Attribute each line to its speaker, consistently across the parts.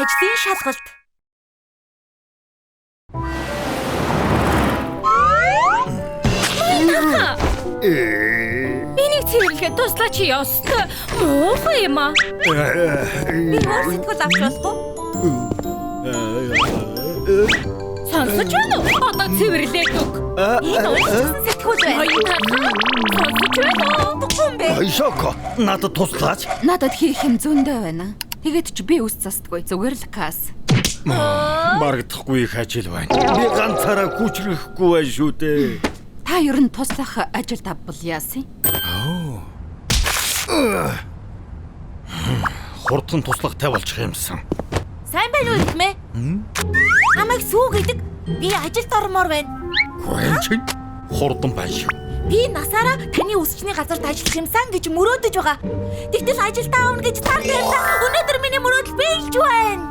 Speaker 1: ажлын шалгалт. Энийг цэвэрлэхэд туслаач ёстой. Муухай юм аа. Би өөр сэтгэл авч болох уу? Сонсож байна уу? Одоо цэвэрлээд өг. Энэ уулзсан сэтгүүл байна. Сонсож байна уу? Бүгэн бэ?
Speaker 2: Шоко, надад туслаач.
Speaker 3: Надад хийх юм зөндөө байна. Тэгээд ч би үс застгүй зүгээр л кас.
Speaker 2: Марагдахгүй их ажил байна. Би ганцаараа хүчрэхгүй байна шүү дээ.
Speaker 3: Та ер нь туслах ажил тавбал яасан?
Speaker 2: Хурдан туслахтай болчих юмсан.
Speaker 1: Сайн байна уу гэмээ? Намайг сүү гэдэг. Би ажилд ормоор байна.
Speaker 2: Хөөе чинь хурдан байна шүү.
Speaker 1: Би насаараа таны үсчний газарт ажиллах юмсан гэж мөрөөдөж байгаа. Тэгтэл ажилдаа авна гэж таар тавьлаа. Өнөөдөр миний мөрөөдөл биелж байна.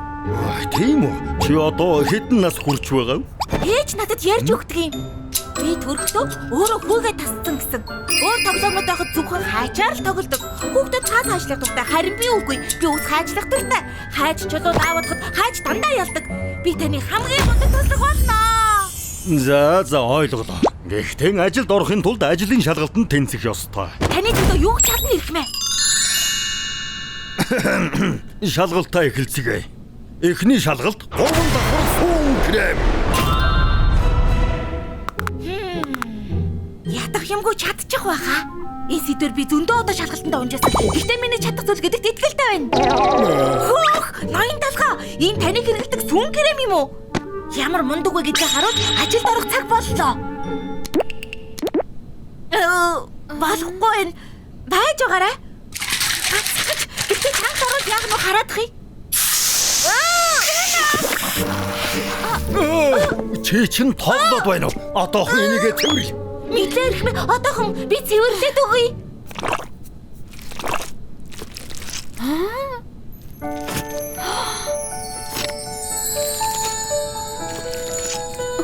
Speaker 2: Тийм үү? Чи одоо хэдэн нас хүрч байгаа вэ?
Speaker 1: Ээж надад ярьж өгдөг юм. Би төрөхдөө өөрөө хүүгээ тасцсан гэсэн. Өөр тоглоомод байхад зөвхөн хайчаар л тоглодог. Хүүхдүүд цаас хайчлах дуртай. Харин би үгүй. Би ус хайчлах дуртай. Хайж чулуу даавадахад хайж дандаа ялдаг. Би таны хамгийн мундаг туслах болно.
Speaker 2: За ойлголоо. Гэхдээ ажилд орохын тулд ажлын шалгалтанд тэнцэх ёстой.
Speaker 1: Таны төлөө юу ч чадна ирхмээ.
Speaker 2: Шалгалтаа эхэлцгээе. Эхний шалгалт 3 давхар сүүн крем.
Speaker 1: Ядах юмгүй чадчих байхаа. Энэ сэдвэр би зөндөө удаа шалгалтанд унжаасан. Гэхдээ миний чадах зүйл гэдэгт итгэлтэй байна. Хөөх, ноён талхаа. Энэ таны хэрэглэдэг сүүн крем юм уу? Ямар мундаг вэ гэдгийг харуул ажилд орох цаг боллоо. Болохгүй байна. Байж байгаарай. Гэтэ танк ороод яг нь хараадах юм.
Speaker 2: Чи чин тоглоод байна уу? Одоохон энийгээ цэвэрлэ.
Speaker 1: Мэдлээ ирхмээ. Одоохон би цэвэрлээд өгье.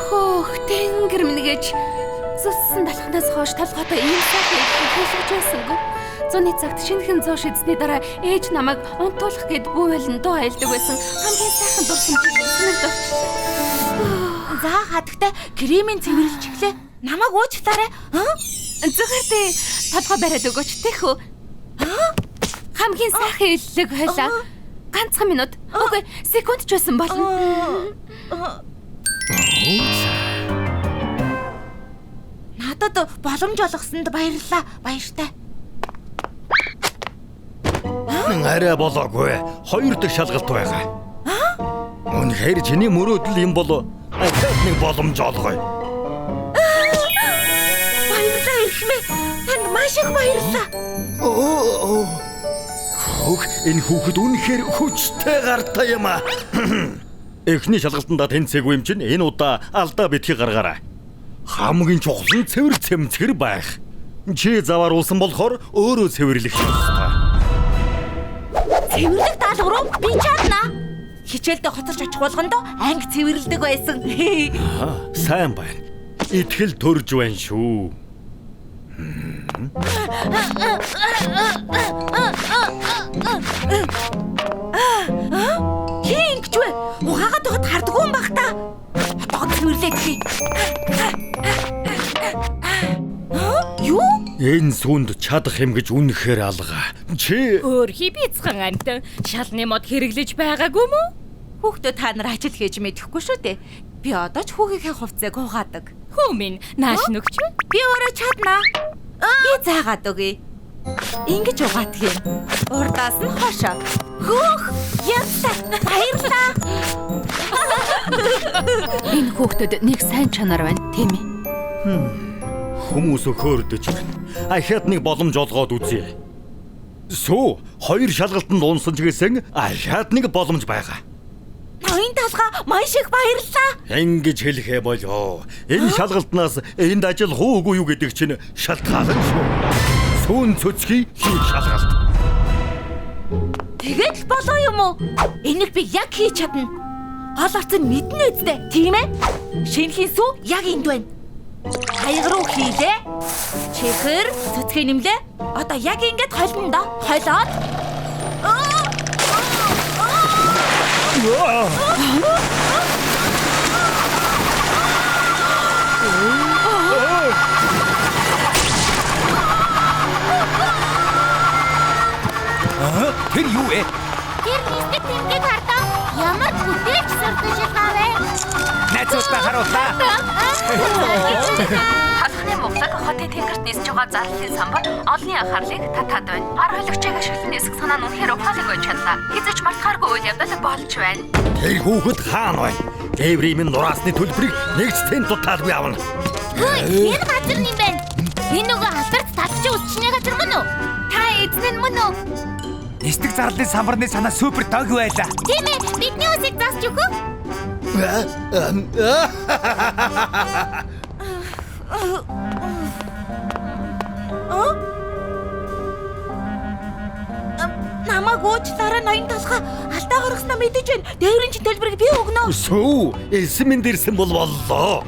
Speaker 3: Хөөх, тэнгэр минь гэж зүссэн талхнаас хойш толгойтой ийм сайхан хэлж байсангүй. Зуны цагт шинэхэн зоо шидсний дараа ээж намайг унтуулах гэд бүүвэлэн дуу айлдаг байсан. Хамгийн сайхан дурсамжийг эсрэг дурч.
Speaker 1: За хатагтай кремийн цэвэрлж эхлэе. Намайг уучлаарай.
Speaker 3: Зүгээр дээ. Толгой бариад өгөөч тэхүү. Хамгийн сайхан хэллэг хойлоо. Ганцхан минут. Үгүй, секунд ч байсан болно.
Speaker 1: Надад боломж олгосонд баярлалаа. Баяртай.
Speaker 2: Арай болоогүй. 2 дахь шалгалт байгаа. Үнэхээр чиний мөрөөдөл юм бол ахаад нэг боломж олгоё.
Speaker 1: Баярлалаа ирхмээ. Танд маш их баярлалаа.
Speaker 2: Хөөх, энэ хүүхэд үнэхээр хүчтэй гартай юм аа. Эхний шалгалтанда тэнцээгүй юм чинь энэ удаа алдаа битгий гаргаарай. Хамгийн чухал нь цэвэр цэмцгэр байх. Чи завааруулсан болохоор өөрөө цэвэрлэх ёстой.
Speaker 1: Цэвэрлэх даалгавар би чадна. Хичээлдээ хоцорч очих болгондоо анги цэвэрлдэг байсан.
Speaker 2: Сайн байна. Итгэл төрж байна шүү.
Speaker 1: Хин гэж вэ? Ухаагаад тогт хардггүй юм бах та. Одоо цэвэрлээд хий. Юу?
Speaker 2: Энэ сүнд чадах юм гэж үнэхээр алгаа. Чи
Speaker 1: Өөрхий бяцхан амт шалны мод хэрэглэж байгаагүй мүү? Хүүхдүүд та нар ажил хийж мэдэхгүй шүү дээ. Би одоо ч хүүгийнхээ хувцсыг угаадаг. Хүмүн нааш нүгч вэ? Би өөрөө чадна. Би заагаад өгье. Ингэж угаадах юм. Урдаас нь хошоо. Хөөх! Яста! Баярлалаа.
Speaker 3: Энэ хүүхдэд нэг сайн чанар байна, тийм ээ.
Speaker 2: хүмүүс хөөрдөж байна. Ахаад нэг боломж олгоод үзье. Сүү, 2 шалгалтанд унсан ч гэсэн ахаад нэг боломж байгаа.
Speaker 1: Ноён талхаа маш их баярлалаа.
Speaker 2: Ингэж хэлэхэ болоо. Энэ шалгалтнаас энд ажиллах уугүй юу гэдэг чинь шалтгаалan шүү. Сүүн цөцгий хийх шалгалт.
Speaker 1: Тэгээд л болоо юм уу? Энийг би яг хийж чадна. Гол орцон мэднэ үстэй, тийм ээ? Шинэхийн сүү яг энд байна. Хаяг руу хийлээ. Чихэр, цөцгөө нэмлээ. Одоо яг ингэж холно да. Холоод.
Speaker 4: Тэр юу вэ?
Speaker 3: Тэр нисдэг тэмдэг хардаа ямар бүтээгч сурталж байгаа вэ?
Speaker 4: Найзуудаа харууллаа.
Speaker 3: Талхны муглаг хотын тэнгэрт нисж байгаа зарлалын самбар олонний анхаарлыг татаад байна. Гар хөлөгчийг ашиглан нисэх санаа нь үнэхээр ухаалаг байж чадлаа. Хязгаарч мартахааргүй үйл явдал болж байна.
Speaker 2: Тэр хүүхэд хаана вэ? Эвримийн нураасны төлбөрийг нэгц тэн дутаалгүй авна.
Speaker 3: Хөөе, энэ газар юм байна. Энэ нөгөө алдарт талчи үсчний газар мөн үү? Та эзэн нь мөн үү?
Speaker 4: Нисдэг зарлалын самбарны санаа супер дог байлаа.
Speaker 3: Тийм ээ, бидний үсийг засч өгөө.
Speaker 1: Намайг уучлаарай ноён толгой алдаа гаргаснаа мэдэж байна. Дээврийн чин төлбөрийг би өгнө.
Speaker 2: Сүү, эсмэн дэрсэн бол боллоо.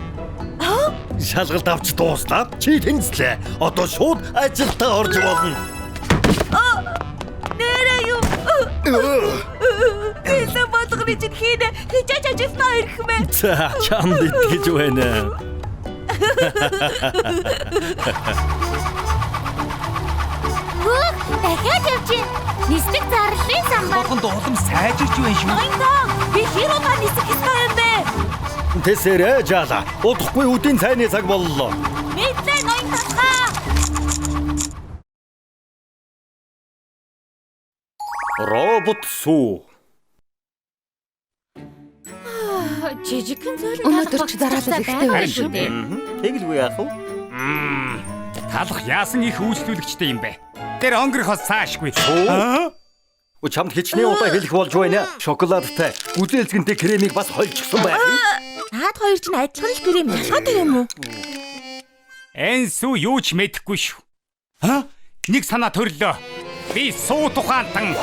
Speaker 2: Шалгалт авч дуустаад чи тэнцлээ. Одоо шууд ажилдаа орж болно.
Speaker 1: Нэрээ юу? Эсэ болгоны чин хийнэ. Хичээж ажилдаа ирэх мэ.
Speaker 2: За, чамд итгэж байна.
Speaker 3: Хөөе, дахиад явж гин. Нисдэг зарлалын самбар.
Speaker 4: Болгонд улам сайжирч байна шүү.
Speaker 1: Ноён, би хэр удаа нисэх ёстой юм бэ?
Speaker 2: Тэсэрэ жаала. Удахгүй үдийн цайны цаг боллоо.
Speaker 1: Мэдлээ ноён толгой.
Speaker 2: Робот сүү.
Speaker 1: Жижигхэн зөөлөн
Speaker 3: Өнөөдөр ч дараалал ихтэй байна шүү дээ.
Speaker 2: Тэгэлгүй яах вэ?
Speaker 4: Талах яасан их үйлчлүүлэгчтэй юм бэ? Тэр өнгөрөхөөс цаашгүй.
Speaker 2: Чамд хичнээн удаа хэлэх болж байна. Шоколадтай, үзэлцгэнтэй кремийг бас хольчихсан байх.
Speaker 1: Наад хоёр чинь адилхан л гэрээ ялгаатай юм уу?
Speaker 4: Энсүү юу ч мэдэхгүй шүү. Нэг санаа төрлөө. Би суу тухаантан.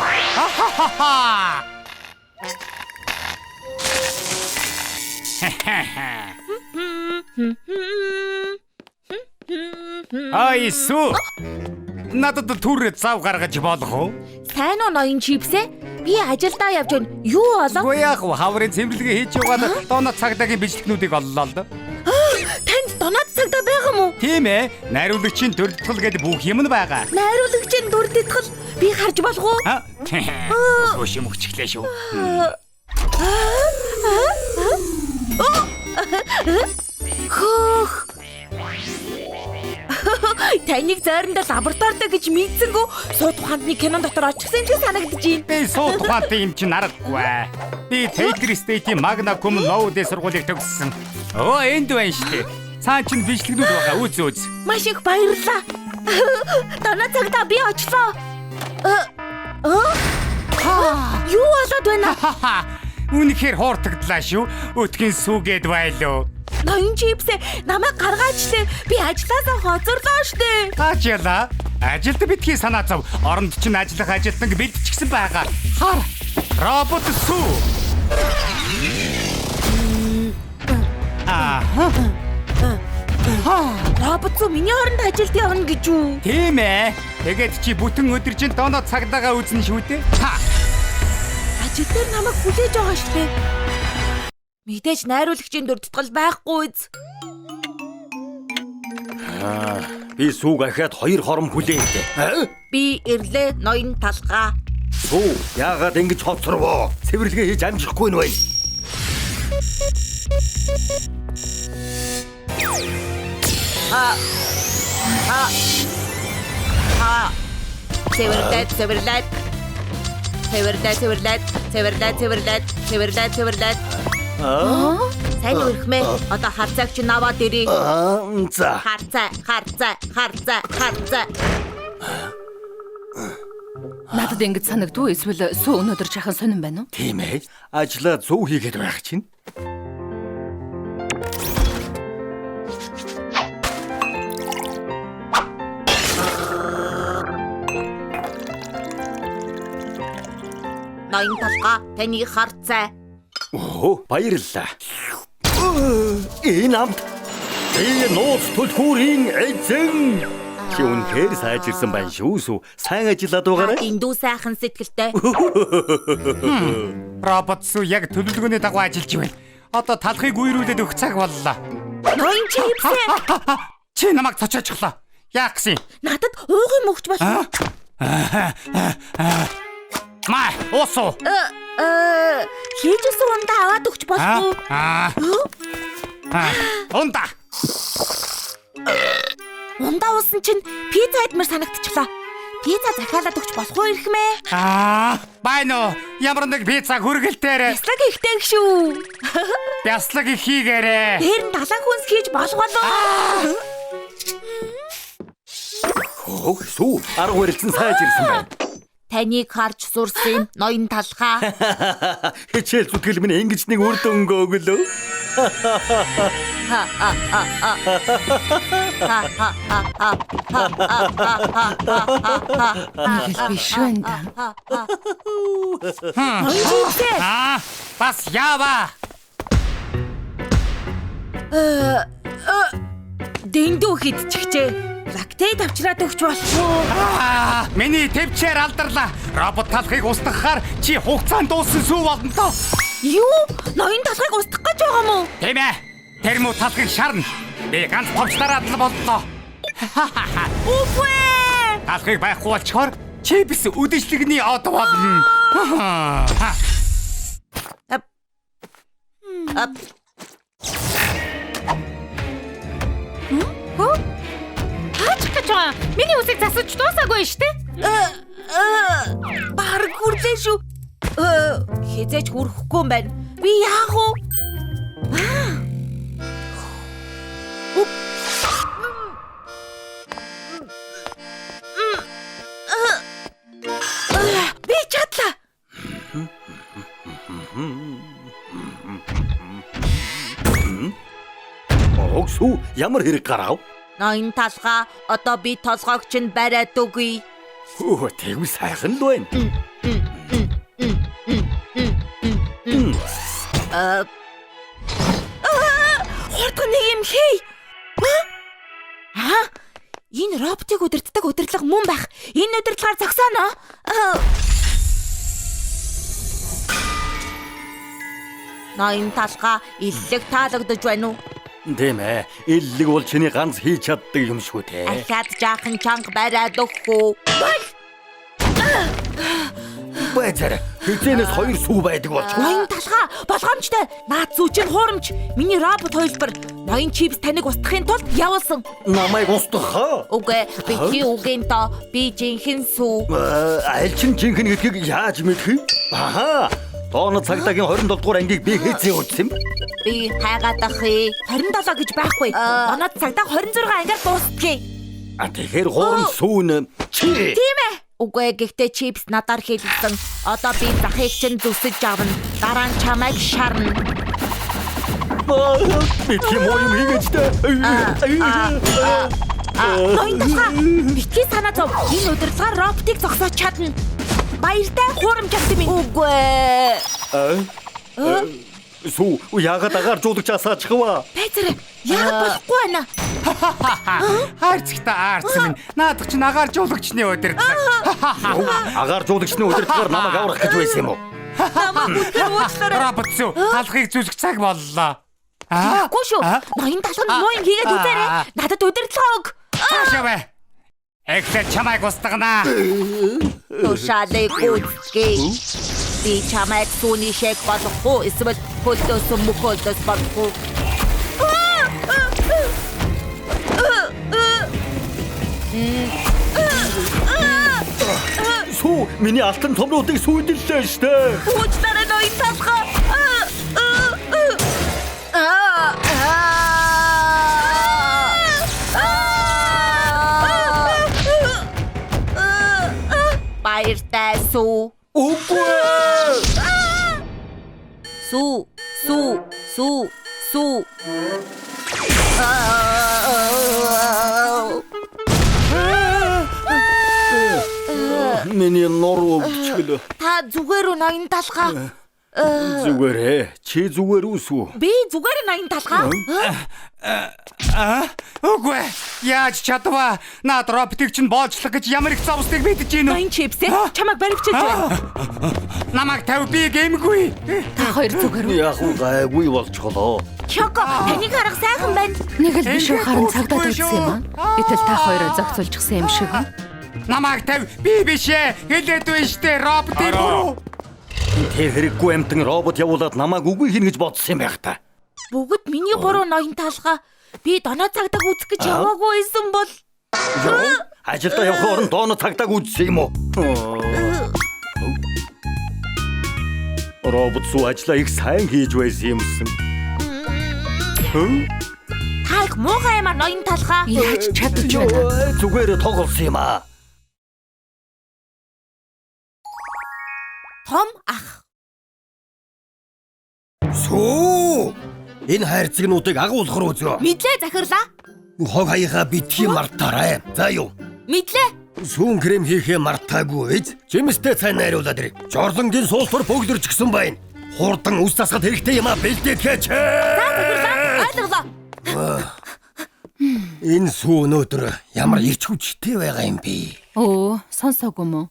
Speaker 4: Ай суу. Надад түр зав гаргаж болох уу?
Speaker 1: Сайн уу ноён чипсээ? Би ажилдаа явж байна. Юу болов?
Speaker 4: Үгүй яах вэ? Хаврын цэмэрлэгээ хийж яваад донод цагдаагийн бичлэгнүүдийг оллоо л да.
Speaker 1: Танд донод цагдаа байгаа мó?
Speaker 4: Тийм ээ. Найруулагчийн төрөлтгөл гэдэг бүх юм нь байгаа.
Speaker 1: Найруулагчийн дүрдэтгэл би харж болох уу?
Speaker 4: Хөөш юм өгчихлээ шүү.
Speaker 1: Хөөх. Таныг зойрондоо лабораторид гэж мэдсэнгүү сууд ухаандны кинон дотор очихсан юм шиг санагдаж байна.
Speaker 4: Би сууд ухаантай юм чинь аргагүй. Би Taylor State-ийн Magna Cum Laude сургуулийг төгссөн. Энд байна шүү дээ. Цаан чинь бичлэгнүүд байгаа. Үз.
Speaker 1: Маш их баярлалаа. Донод цагдаа би очлоо. Юу болоод байна?
Speaker 4: Үнэхээр хууртагдлаа шүү. Өтгөн сүүгээд байлоо.
Speaker 1: Ноён чипсээ намайг гаргаачлаа. Би ажилласаа хоцорлоо штэ.
Speaker 4: Таачяла. Ажилд битгий санаа зов. Оронд чинь ажиллах ажилтнаг бэлдчихсэн байгаа. Хар. Робот сүү.
Speaker 1: Робот сүү миний оронд ажилд явна гэж үү?
Speaker 4: Тийм ээ. Тэгээд чи бүтэн өдөржин донод цагдаагаа үзнэ шүү дээ.
Speaker 1: Ажил дээр намайг хүлээж байгаа штэ. Мэдээж найруулагчийн дүрдтгэл байхгүй үз.
Speaker 2: Би сүүг ахаад 2 хором хүлээвэ.
Speaker 1: Би ирлээ ноён талгаа.
Speaker 2: Сүү, яагаад ингэж хоцорвоо? Цэвэрлэгээ хийж амжихгүй нь вэ? Цэвэрлээд. Сайн үрхмэ. Одоо харцааг чи наваад ирээ. За. Харцаа.
Speaker 3: Надад ингэж санагдгүй эсвэл сүү өнөөдөр жахан сонирн байна уу?
Speaker 2: Тийм ээ. Ажлаа зөв хийгээд байх чинь.
Speaker 1: Ноён толгой таны харцаа.
Speaker 2: Баярлалаа. Энэ амт би нууц түлхүүрийн эзэн. Чи үнэхээр сайжирсан байна шүү сүү. Сайн ажиллаад байгаарай.
Speaker 1: Эндүү сайхан сэтгэлтэй.
Speaker 4: Робот сүү яг төлөвлөгөөний дагуу ажиллаж байна. Одоо талхыг үерүүлээд өгөх цаг боллоо.
Speaker 1: Ноён чипс.
Speaker 4: Чи намайг цочоочлоо. Яах гэсэн?
Speaker 1: Надад уугын мөгч бол.
Speaker 4: Маа, уусуу.
Speaker 1: Хийжсэн ундаа аваад өгч болох уу?
Speaker 4: Унда.
Speaker 1: Ундаа уусан чинь пицца идмэр санагдчихлаа. Пицца захиалаад өгч болох уу ирэх мэ?
Speaker 4: Байна уу? Ямар нэг пицца хүргэлтээр.
Speaker 1: Бяслаг ихтэй шүү.
Speaker 4: Бяслаг их хийгээрээ.
Speaker 1: Тэр нь далайн хүнс хийж болох болоо.
Speaker 2: Хөөх сүү. Арга барилсан сайжирсан байна.
Speaker 1: Таныг харж сурсан ноён талхаа.
Speaker 2: Хичээл зүтгэл минь ингэж нэг үр дүнгээ өглөө.
Speaker 3: Биш байна.
Speaker 4: Бас яава.
Speaker 1: Дэндүү хидчихжээ. Лактейд авчраад өгч болчихоо.
Speaker 4: Миний төвчээр алдарлаа. Робот талхыг устгахаар чи хугацаанд дууссан сүү болно тоо.
Speaker 1: Юу? Ноён талхыг устгах гэж байгаа мó?
Speaker 4: Тийм ээ. Тэр муу талхыг шарна. Би ганц товчлараад л боллоо.
Speaker 1: Үгүй.
Speaker 4: Талхыг байхгүй болчоор чи бис үдэшлэгний од болно.
Speaker 3: Миний үсийг засаж дуусаагүй штэ.
Speaker 1: Бараг хүрлээ шүү. Хизээч хүрэхгүй юм байна. Би яах вэ? Би чадлаа.
Speaker 2: Огсуу ямар хэрэг гарав?
Speaker 1: Ноён талхаа одоо би толгойг чинь бариад өгье.
Speaker 2: Хөө тэгвэл сайхан л байна.
Speaker 1: Хурдхан нэг юм хий. Энэ роботыг удирддаг удирдлага мөн байх. Энэ удирдлагаар зогсооно. Ноён талхаа иллэг таалагдж байна уу?
Speaker 2: Тийм ээ. Иллэг бол чиний ганц хийж чаддаг юм шүү те.
Speaker 1: Ахаад жаахан чанга бариад өгөхгүй.
Speaker 2: Бэцэр. Хизэнээс хоёр сүү байдаг болчих.
Speaker 1: Ноён талхаа болгоомжтой. Наад зүү чинь хуурамч. Миний робот хойлбор. Ноён чипс таныг устгахын тулд явуулсан.
Speaker 2: Намайг устгах.
Speaker 1: Үгүй би үгийн тоо би жинхэнэ сүү.
Speaker 2: Аль чин жинхэнэ гэдгийг яаж мэдэх вэ? Аха. Тооно цагдаагийн 27 дугаар ангийг би хийцээ үзсэн.
Speaker 1: Би хайгаад ахъя. 27 гэж байхгүй. Оноод цагдаа 26 ангиар дуустгий.
Speaker 2: Тэгэхээр хуурам сүүн чи.
Speaker 1: Тийм ээ. Үгүй гэхдээ чипс надаар хэлсэн. Одоо би захыг чинь зүсэж авна. Дараа нь чамайг шарна.
Speaker 2: Би тийм юм хийгээч дээ.
Speaker 1: Ноён талхаа битгий санаа зов. Энэ удирдлагаар роботыг зогсоож чадна. Баяртай хуурамч авсан минь. Үгүй.
Speaker 2: Сүү яагаад агаар жуулагч асаачхва?
Speaker 1: Петр яагаад болохгүй байна?
Speaker 4: Хайрцагта аарцсан минь. Наадах чинь агаар жуулагчны удирдлага.
Speaker 2: Агаар жуулагчны удирдлагаар намайг аврах гэж байсан юм уу?
Speaker 1: Намайг үгээр уучлаарай.
Speaker 4: Робот сүү талхыг зүлэх цаг боллоо.
Speaker 1: Үгүй шүү. Ноён талхад муу юм хийгээд үзээрэй. Надад удирдлага өг.
Speaker 4: Цаашаа бай. Эхлээд чамайг устгана.
Speaker 1: Тушаалыг үзье. Би чамайг сүүний шиг болох уу? Эсвэл хөлдөөс мөхөлдөөс болох уу?
Speaker 2: Сүү миний алтан томнуудыг сүйдэллээ штэ.
Speaker 1: Уучлаарай ноён талхаа. Баяртай сүү.
Speaker 2: Үгүй.
Speaker 1: Сүү.
Speaker 2: Миний нор өвчлөө.
Speaker 1: Та зүгээр үү ноён талхаа?
Speaker 2: Зүгээрээ. Чи зүгээр үсв.
Speaker 1: Би зүгээр ноён талхаа.
Speaker 4: Үгүй. Яаж чадваа? Наад роботыг чинь боолжлох гэж ямар их зовстыг мэдэж гин үү?
Speaker 1: Ноён чипсээ чамайг баривчилж байна.
Speaker 4: Намайг тав би гэмгүй.
Speaker 3: Та хоёр зүгээр үү?
Speaker 2: Яг уу гайгүй болчихлоо.
Speaker 1: Чоко, таныг харах сайхан байна.
Speaker 3: Нэг л биш үү харин цагдаад үзсэн юм аа. Гэтэл та хоёроо зохицуулчихсан юм шиг.
Speaker 4: Намайг тав би бишээ. Хэлээд байна штэ роботыг буруу.
Speaker 2: Тэ хэрэггүй амтан робот явуулаад намайг үгүй хийнэ гэж бодсон юм байх та.
Speaker 1: Бүгд миний буруу ноён талхаа. Би доноо цагдаа үзэх гэж яваагүй байсан бол
Speaker 2: Юу? Ажилдаа явах орон дооно цагдааг үзсэн юм уу? Робот суу ажлаа их сайн хийж байсан юмсан.
Speaker 1: та их муухай юм аа ноён талхаа.
Speaker 3: Яаж чадж байна?
Speaker 2: Зүгээр тоглосон юм аа.
Speaker 1: Том ах.
Speaker 5: Сүү! Энэ хайрцагнуудыг агуулгах руу зөө.
Speaker 1: Мэдлээ захирлаа.
Speaker 5: Хог хаяга битгий мартаарай. За юу?
Speaker 1: Мэдлээ.
Speaker 5: Сүүн крем хийхээ мартаагүй биз? Жимстэй цай найруулаад ир. Жорлонгийн суултар бөгдөрч гисэн байна. Хурдан үс засахад хэрэгтэй юм а бэлдээч.
Speaker 1: Захирлаа. Ойлголоо.
Speaker 5: Энэ сүү өнөөдөр ямар ирч хүчтэй байгаа юм бэ?
Speaker 3: Оо, сонсоогүй мө.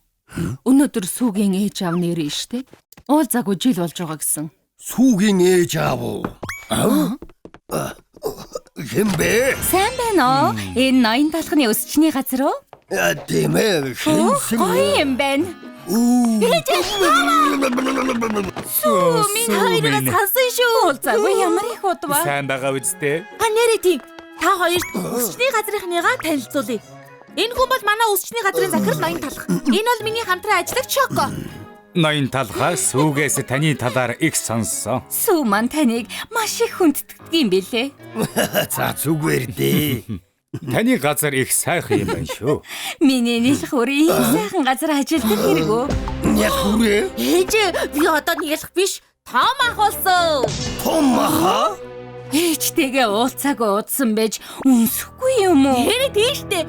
Speaker 3: Өнөөдөр сүүгийн ээж аав нэрээ штэ. Уул загуу жил болж байгаа гэсэн.
Speaker 5: Сүүгийн ээж аав уу? Хэм бэ?
Speaker 3: Сайн байна уу? Энэ ноён талхны өсчний газар уу?
Speaker 5: Тийм ээ. Хинсэн.
Speaker 3: Гоё юм байна.
Speaker 1: Минь хоёроо сансан шүү.
Speaker 3: Уул загуу ямар их удаа.
Speaker 4: Сайн байгаа үсттэй.
Speaker 1: Нэрээ тийм. Та хоёрт өсчний газрынхныгаа танилцуулъя. Энэ хүн бол манай өсчний газрын захирал ноён талх. Энэ бол миний хамтран ажиллагч Чоко.
Speaker 4: Ноён талхаа сүүгээс таны талаар их сонссон.
Speaker 3: Сүү маань таныг маш их хүнддэг юм бэлээ.
Speaker 5: За зүгээр дээ.
Speaker 4: Таны газар их сайхан юм байна шүү.
Speaker 3: Миний нийлхүр ийм сайхан газар ажилладаг хэрэг үү?
Speaker 5: Яг хүрээ.
Speaker 1: Ээж би одоо нийлэх биш. Том ах болсон.
Speaker 5: Том аха.
Speaker 3: Ээжтэйгээ уулзааг уудсан байж үнсэхгүй юм уу?
Speaker 1: Нэрээ тийштэй.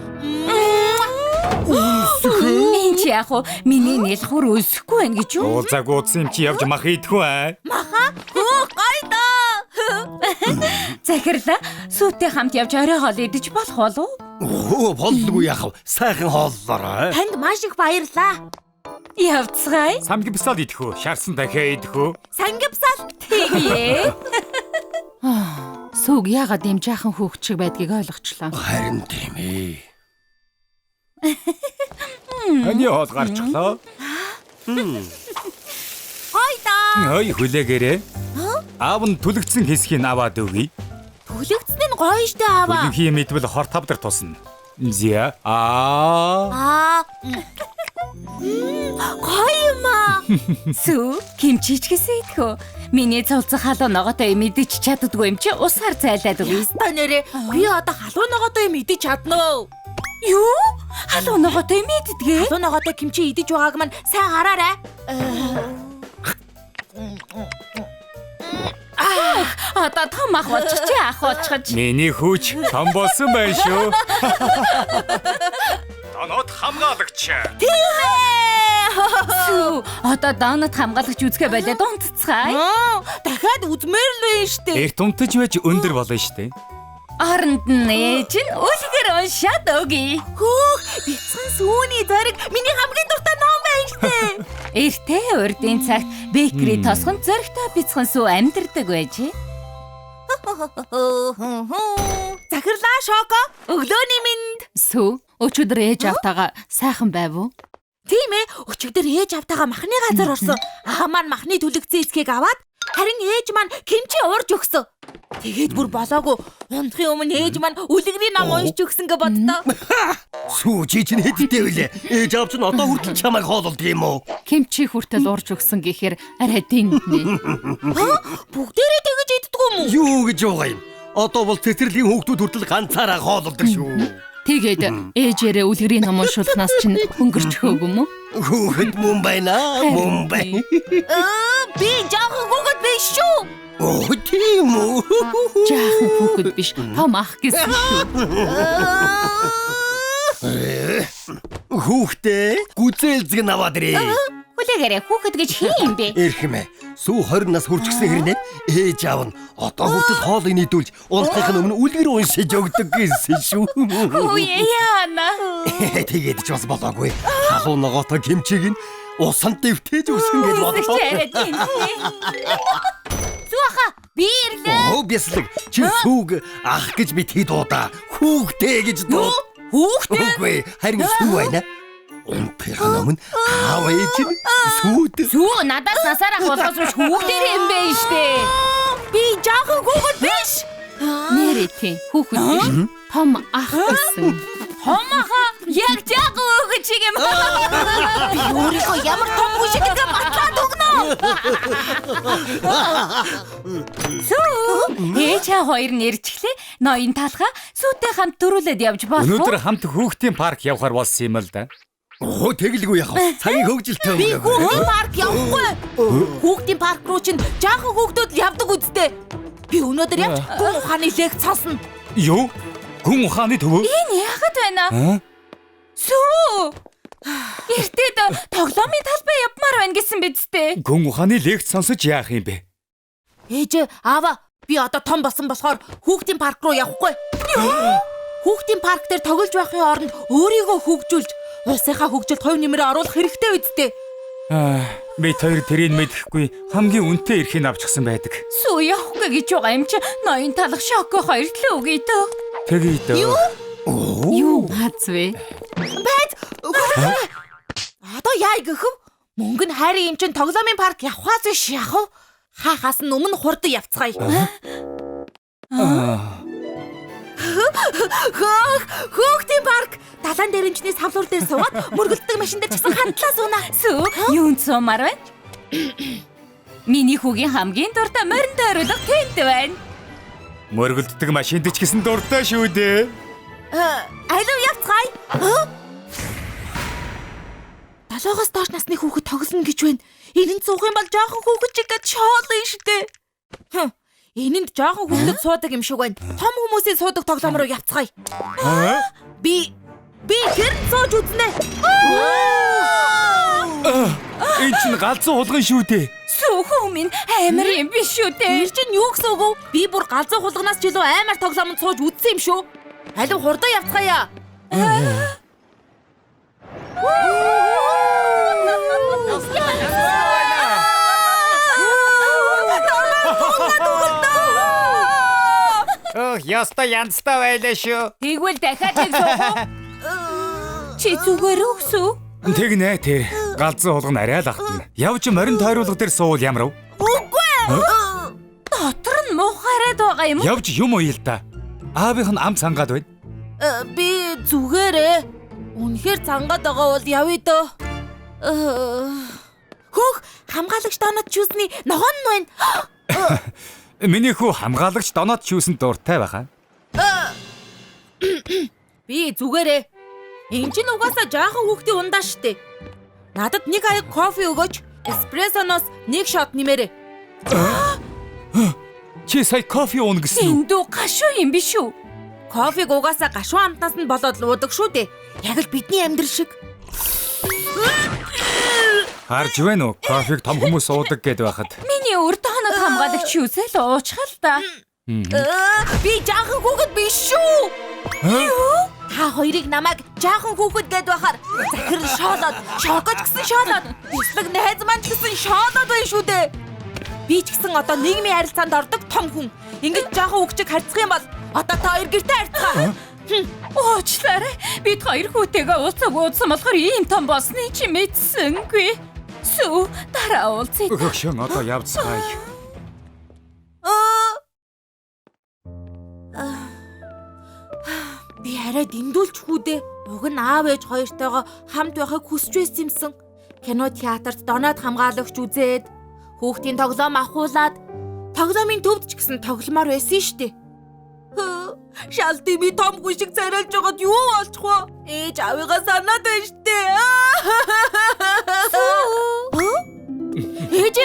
Speaker 3: Энд яг уу миний нийлхүр үнсэхгүй байна гэж юу?
Speaker 4: Уулзааг уудсан юм чи явж мах идэх үү?
Speaker 1: Маха. Гайда.
Speaker 3: Захирлаа сүүтэй хамт явж орой хоол идэж болох болов уу?
Speaker 5: Болдгүй яах вэ? Сайхан хооллороо.
Speaker 1: Танд маш их баярлаа.
Speaker 3: Явцгаая.
Speaker 4: Самгипсал идэх үү? Шарсан дахиа идэх үү?
Speaker 1: Сангипсал.
Speaker 3: Тэгээ. Сүүг яагаад юм жаахан хүүхд шиг байдгийг ойлгочлаа.
Speaker 5: Харин тийм ээ.
Speaker 4: Таны хоол гарчлаа.
Speaker 1: Гайда.
Speaker 4: Ой хүлээгээрээ. Аав нь түлэгдсэн хэсгийг аваад өгье.
Speaker 1: Түлэгцэн нь гоё штэ аваа.
Speaker 4: Үлэнхий мэдвэл хор тавдар тусна. Зя
Speaker 1: Гоё юм аа.
Speaker 3: Сүү кимчиж гэсэн идэх үү? Миний цолцох халуун ногоотой мэдэж чаддгүй юм чи усаар зайлаад өгье.
Speaker 1: Та нэрээ би одоо халуун ногоотой юм идэж чадна уу?
Speaker 3: Юу? Халуун ногоотой мэддгээ?
Speaker 1: Халуун ногоотой кимчи идэж байгааг маань сайн хараарай.
Speaker 3: Одоо том ах болчих чи ах болчихж.
Speaker 4: миний хүүч том болсон байна шүү. Донод хамгаалагч.
Speaker 3: Сүү одоо доонод хамгаалагч үзгээ болоод унтцгаая.
Speaker 1: Дахиад үзмээр л байна штэ.
Speaker 4: Эрт унтаж байж өндөр болно штэ.
Speaker 3: Оронд нь ээж нь үлгэр уншаад өгье.
Speaker 1: Хөөх, бяцхан сүүний зориг миний хамгийн дуртай ном байна штэ.
Speaker 3: Эртээ урдын цагт бэкри тосгонд зөрөгтэй бяцхан сүү амьдэрдэг байжээ.
Speaker 1: Захирлаа Шоко. Өглөөний минь.
Speaker 3: Сүү өчигдөр ээж автагаа сайхан байв уу?
Speaker 1: Тийм ээ, өчигдөр ээж автагаа махны газар орсон. Аа маань махны түлэгцэн эцгийг аваад харин ээж маань кимчи уурж өгсөн. Тэгээд бүр болоогүй. Унтахын өмнө ээж маань үлгэрийн ном уншиж өгсөн гэж боддоо.
Speaker 5: Сүү чи чинь хэдтэй вүлээ? Ээж аав чинь одоо хүртэл чамайг хоололдог юм уу?
Speaker 3: Кимчи хүртэл уурж өгсөн гэхээр арай динтнэ.
Speaker 1: Бүгдээрээ тэгэж иддэг юм уу?
Speaker 5: Юу гэж байгаа юм? Одоо бол цэцэрлэгийн хүүхдүүд хүртэл ганцаараа хоололдог шүү.
Speaker 3: Тэгээд ээжээрээ үлгэрийн ном уншуулнаас чинь өнгөрч хөөг юм уу?
Speaker 5: Хүүхэд мөн байна, мөн байна.
Speaker 1: Би жаахан гүгэд биш шүү.
Speaker 5: Оо тийм үү?
Speaker 3: Жаахан хүүхэд биш, том ах гэсэн шүү.
Speaker 5: Хүүхдээ гүзээлзэг наваад ирээ.
Speaker 3: Хүлээгээрээ хүүхэд гэж хин юм бэ?
Speaker 5: Эрхэмэ. Сүү 20 нас хүрчихсэн хэрнээ ээж аав нь одоо хүртэл хоолыг нийдүүлж унтахын өмнө үлгэр уншиж өгдөг гэсэн шүү.
Speaker 1: Үе яана.
Speaker 5: Тэгээд ч бас болоогүй. Халуун ногоотой кимчиг нь усанд дэвтээж өгсөн гэж бодлоо.
Speaker 1: Зуха би ирлээ.
Speaker 5: Оо бяслаг чи сүүг ах гэж бит хий дуудаа. Хүүхдээ гэж дуу.
Speaker 1: Хүүхдээ.
Speaker 5: Үгүй харин сүү байна. Унтахын өмнө аав ээж нь сүүд.
Speaker 1: Сүү надаас насаарах болгосон хүүхдэр юм бэ штэ. Би жаахан хүүхэд биш.
Speaker 3: Нэрэтийн хүүхэд биш. Том ах гэсэн.
Speaker 1: Том аха яг жаахан хүүхэд шиг юм. Би өөрийнхөө ямар том хүн шиг гэдэг батлаад өгнө. Сүү ээжээ хоёр нэрчглээ. Ноён талхаа сүүтэй хамт дөрүүлээд явж болох уу?
Speaker 4: Өнөөдөр хамт хүүхдийн парк явахаар болсон юм л да.
Speaker 5: Оо тэгэлгүй яах вэ? Цагийн хөвгөлтэй
Speaker 1: Би
Speaker 5: өнгөө.
Speaker 1: хүүхдийн парк явахгүй. Хүүхдийн парк руу чинь жаахан хүүхдүүд л явдаг үсттэй. Би өнөөдөр явж гүн ухааны лекц сонсно.
Speaker 4: Юу? Гүн ухааны төвөө?
Speaker 1: Энэ яагаад байна? Сүү. Эртээд тоглоомын талбай явмаар байна гэсэн биз дээ.
Speaker 4: Гүн ухааны лекц сонсож яах юм бэ?
Speaker 1: Ээж аава би одоо том болсон болохоор хүүхдийн парк руу явахгүй. Хүүхдийн парк дээр тоглож байхын оронд өөрийгөө хөгжүүлж улсынхаа хөгжилд хувь нэмрээ оруулах хэрэгтэй үсттэй.
Speaker 4: Мэд хоёр тэрийг мэдэхгүй хамгийн үнэтэй эрхийг авчихсан байдаг.
Speaker 1: Сүү явахгүй гэж байгаа юм чи ноён талах шоко хоёртлоо үгүй дөө.
Speaker 4: Тэгээ дөө.
Speaker 3: Юу хаз вэ?
Speaker 1: Бэд. Одоо яа гэхэв? Мөнгө нь хайрын юм чин тоглоомын парк явхаас биш яах вэ? Хаахаас нь өмнө хурдан явцгаая. Хүүхдийн парк далайн дээрэмчний савлуур дээр суугаад мөргөлдөг машин дээр чигсэн хандлаа сууна. Сүү юунд суумаар байна? Миний хүүгийн хамгийн дуртай морин дойруулга тэнд байна.
Speaker 4: Мөргөлддөг машинд ч гэсэн дуртай шүү дээ.
Speaker 1: Алив явцгаая. Далайгаас доош насны хүүхэд тоглоно гэж байна. Энд суух юм бол жоохон хүүхэд чиг гэж шоолно штэ. Энэнд жоохон хүүхэд суудаг юм шиг байна. Том хүмүүсийн суудаг тоглоом руу явцгаая. Би хэрэг сууж үзнэ.
Speaker 4: Энэ чинь галзуу хулган шүү дээ.
Speaker 1: Сүүхүү минь амар юм биш шүү дээ. Тэр чинь юу гэсэн үг вэ? Би бүр галзуу хулганаас ч илүү амар тоглоомд сууж үзсэн юм шүү. Алив хурдан явцгаая.
Speaker 4: Яста янзтай байлаа шүү.
Speaker 1: Тэгвэл дахиад нэг суух уу? Чи зүгээр өгсөө?
Speaker 4: Тэгнэ тэр галзуу хулган арай л ахтана. Явж морин тойруулга дээр суувал ямар вэ?
Speaker 1: Үгүй. Дотор нь муухайраад байгаа юм уу?
Speaker 4: Явж юм уу л да. Аавынх нь ам цангаад байна.
Speaker 1: Би зүгээрээ. Үнэхээр цангаад байгаа бол явъя дөө. Хөөх хамгаалагч донод чүсний ногоон нь байна.
Speaker 4: Миний хүү хамгаалагч донод чүүсэнд дуртай байхаа.
Speaker 1: Би зүгээрээ. Энд чинь угаасаа жаахан хүүхдийн ундаа штэ. Надад нэг аяг кофе өгөөч. Эспрессоноос нэг шот нэмээрэй.
Speaker 4: Чи сая кофе ууна гэсэн үү?
Speaker 1: Эндүү гашуу юм биш үү? Кофег угаасаа гашуу амтнаас нь болоод л уудаг шүү дээ. Яг л бидний амьдрал шиг.
Speaker 4: Харж байна уу? Кофег том хүмүүс уудаг гэд байхад.
Speaker 1: Миний өртөө хоног хамгаалагч юусэл уучхал та. Би жаахан хүүхэд биш шүү. Юу? Та хоёрыг намайг жаахан хүүхэд гэд байхаар захирал шоолоод, шокоч гэсэн шоолоод, бислэг найз маань ч гэсэн шоолоод байна шүү дээ. Би ч гэсэн одоо нийгмийн харилцаанд ордог том хүн. Ингэж жаахан хүүхчиг харьцах юм бол одоо та хоёр гэртээ харьцгаа. Уучлаарай. Бид хоёр хүүтэйгээ уулзсан болохоор ийм том болсны чи мэдсэнгүй. Сүү дараа уулзъя.
Speaker 4: Өгшөн одоо явцгаая.
Speaker 1: Би арай дэндүүлж хүүдээ. Уг нь аав ээж хоёртойгоо хамт байхыг хүсэж байсан юмсан. Кино театрт доноод хамгаалагч үзээд, хүүхдийн тоглоом ахуулаад, тоглоомын төвд ч гэсэн тогломоор байсан штэ. Шалти би том хүн шиг царайлж байгаад юу болчих вэ? Ээж аавыгаа санаад байна штэ. Ээж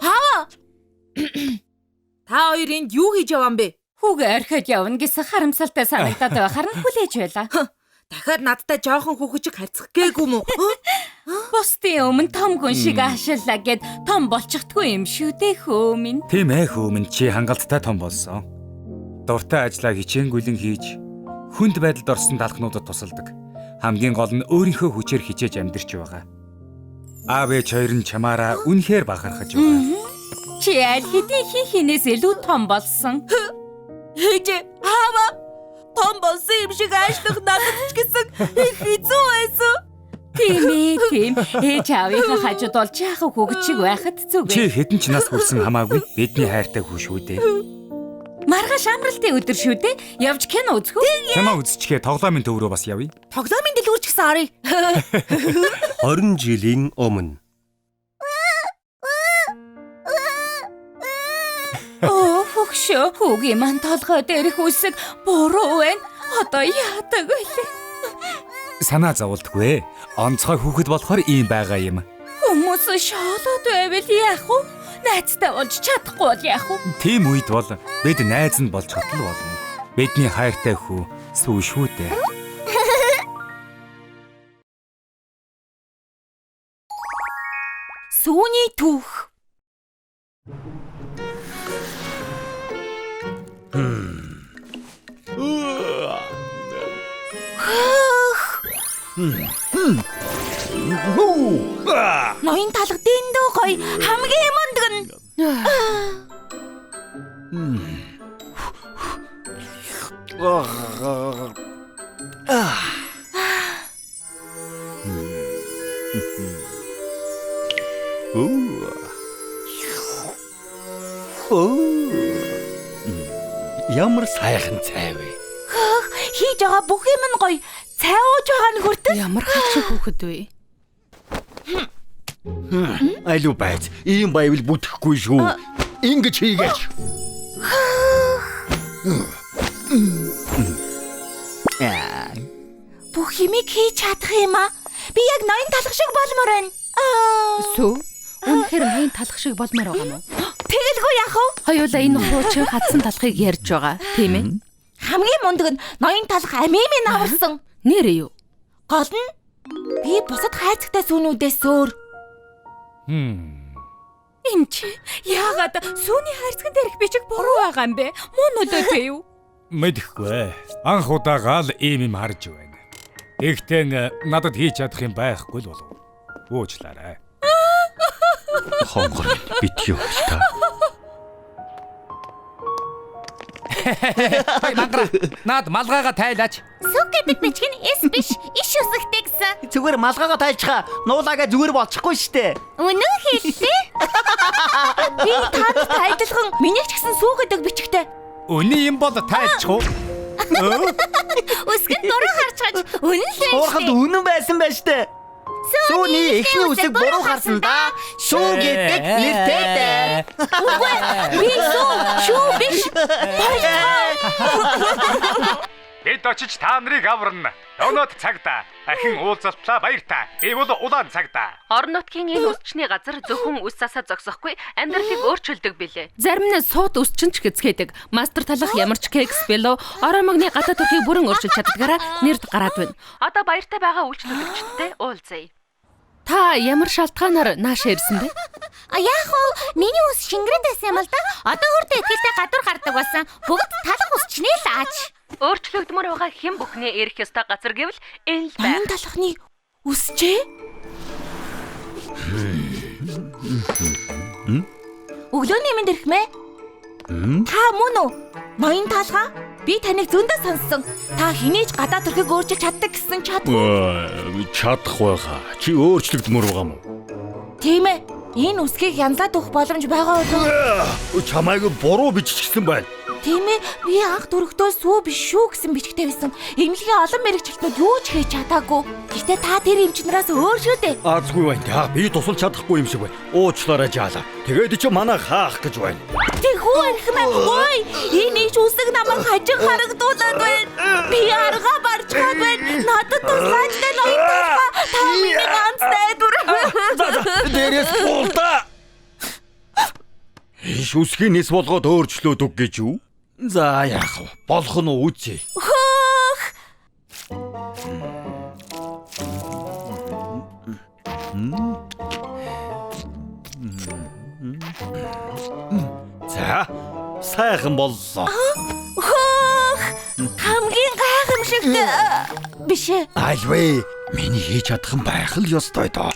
Speaker 1: хаа? Та хоёр энд юу хийж яваан бэ? Хүүгээ орхиод явна гэсэн харамсалтай санагдаад байхаар нь хүлээж байлаа. Дахиад надтай жоохон хүүхэжиг харьцах гээгүй мүү?
Speaker 3: Бусдын өмнө том хүн шиг аашиллаа гэд том болчихдгүй юм шүү дээ хөө минь.
Speaker 4: Тийм ээ хөөмн чи хангалттай том болсон. Дуртай ажлаа хичээнгүйлэн хийж хүнд байдалд орсон талхнуудад тусалдаг. Хамгийн гол нь өөрийнхөө хүчээр хичээж амьдарч байгаа. Аав ээж хоёр нь чамаараа үнэхээр бахархаж байгаа.
Speaker 3: Чи аль хэдийн хинээс илүү том болсон.
Speaker 1: Ээж аава том болсон юм шиг аашлах надад ч гэсэн их хэцүү байсан.
Speaker 3: Тийм. Ээж аавынхаа хажууд болж яахаа хөгжиг байхад зүг.
Speaker 4: Чи хэдэн ч нас хүрсэн хамаагүй бидний хайртай хүү шүү дээ.
Speaker 3: Маргааш амралтын өдөр шүү дээ. Явж кино үзэх үү?
Speaker 4: Кино үзчихээ тоглоомын төв рүү бас явъя.
Speaker 1: Тоглоомын дэлгүүрч гэсэн арыг.
Speaker 5: 20 жилийн өмнө.
Speaker 3: Хөгшөө хүүгийн ман толгой дээрх үсэг буруу байна. Одоо яадаг вэ?
Speaker 4: Санаа зовлтгүй. Онцгой хүүхэд болохоор ийм байгаа юм.
Speaker 3: Хүмүүс шоолоод байвал яах вэ? Найзтай болж чадахгүй бол яах вэ?
Speaker 4: Тийм үед бол бид найз нь болж хөтөл болно. Бидний хайртай хүү сүү шүү дээ.
Speaker 1: Сүүний түүх. Ноён талх дэндүү гоё хамгийн мундаг нь.
Speaker 2: Ямар сайхан цай вэ?
Speaker 1: Хийж байгаа бүх юм нь гоё. Цай ууж байгаа нь хүртэл.
Speaker 3: Ямар хавчиг хүүхэд вэ?
Speaker 2: Алуу байц. Ийм байвал бүтэхгүй шүү. Ингэж хийгээч.
Speaker 1: Бүх юмыг хийж чадах юм аа. Би яг ноён талх шиг болмоор байна.
Speaker 3: Сүү? Үнэхээр ноён талх шиг болмоор байгаа мó?
Speaker 1: Тэгэлгүй яах вэ?
Speaker 3: Хоёулаа энэ хуучин хатсан талхыг ярьж байгаа, тийм ээ?
Speaker 1: Хамгийн мундаг нь ноён талх амийн аварсан.
Speaker 3: Нэрээ юу?
Speaker 1: Гол нь би бусад хайцагтай сүүнүүдээс өөр.
Speaker 3: Энд чи яагаад сүүний хайрцагт дээрх бичиг буруу байгаа юм бэ? Мөн өдөөтэй юу?
Speaker 4: Мэдэхгүй. Анх удаага л ийм юм харж байна. Ихтэн надад хийж чадах юм байхгүй л болов. Уучлаарай.
Speaker 2: Хонгор битгий та.
Speaker 4: Хай мангара. Наад малгайгаа тайлаач.
Speaker 1: Сүг гэдэг бичиг нь эс биш, иш үсэгтэй гэсэн.
Speaker 6: Зүгээр малгайгаа тайлчгаа. Нуулаагаа зүгээр болчихгүй штэ.
Speaker 1: Үнэн хэллээ. Би танд тайлбархан миний ч гэсэн сүг гэдэг бичигтэй.
Speaker 4: Өний юм бол тайлчих уу?
Speaker 1: Үсгэнд дуруу харж чаж. Үнэн л
Speaker 6: Уурхад үнэн байсан байж штэ. Сүүний эхний үсэг буруу харсан да. Шүү гэдэг нэртэй.
Speaker 1: Үгүй би шүү биш.
Speaker 4: Бид очиж та нарыг аварна. Өнөөдөр цагта ахин уулзалтлаа баяртай. Би бол улаан цагта.
Speaker 3: Орон нутгийн энэ үсчний газар зөвхөн үс засаа зогсохгүй амьдралыг өөрчилдөг билээ. Зарим нь сууд үсчин ч гэцгээдэг. Мастер талах ямар ч кекс бэлөө орон мөгний гадаа төрхийг бүрэн өөрчилж чаддгаараа нэрд гараад байна. Одоо баяртай байгаа үйлчлүүлэгчтэй уулзъя. Та ямар шалтгаанаар нааш ирсэн бэ?
Speaker 1: Яах вэ? Миний ус шингэрэн байсан юм л да. Одоо хурд ихтэй гадуур гардаг болсон. Бүгд талах усчнээ л аач.
Speaker 3: Өөрчлөгдмөр байгаа хэн бүхнээ ирэх ёстой газар гэвэл энэ л байна.
Speaker 1: Ноён талхны үсчээ? Өглөөний минь дэрхмээ? Та мөн үү? Ноён талхаа? Би таныг зөндөө сонссон. Та хинээж гадаа төрхийг өөрчилж чаддаг гэсэн чадахгүй.
Speaker 2: Чадах байхаа. Чи өөрчлөгдмөр байгаа мó?
Speaker 1: Тийм ээ. Энэ үсгийг янзлаад өгөх боломж байгаа уу?
Speaker 2: Чамайг буруу биччихсэн байна.
Speaker 1: Тийм ээ. Би анх дөрөвдөө сүү биш шүү гэсэн бичгтэй байсан. Эмнэлгийн олон мэрэгчлэтнүүд юу ч хийж чадаагүй. Гэтэ та тэр эмчнээс өөр шүү дээ.
Speaker 2: Азгүй байна. Би тусалж чадахгүй юм шиг байна. Уучлаарай жаалаа. Тэгээд чи манаа хаах гэж байна.
Speaker 1: Тэхүү архимаа. Ой, энэ ич үсэг намайг хажиг харагдуулаад байна. Би арга барж байгаа байна. Надад туслаач дээ ноён талхаа. Та миний ганц найдвар.
Speaker 2: Дээрээс буулта. Иш үсгийн нэс болгоод өөрчлөөд өг гэж юу? За яах вэ? Болох нь үзье.
Speaker 1: Хөөх.
Speaker 2: За, сайхан боллоо.
Speaker 1: Хамгийн гайхамшигтай биш ээ.
Speaker 2: Альвэ, миний хийж чадах юм байх л ёстой доо.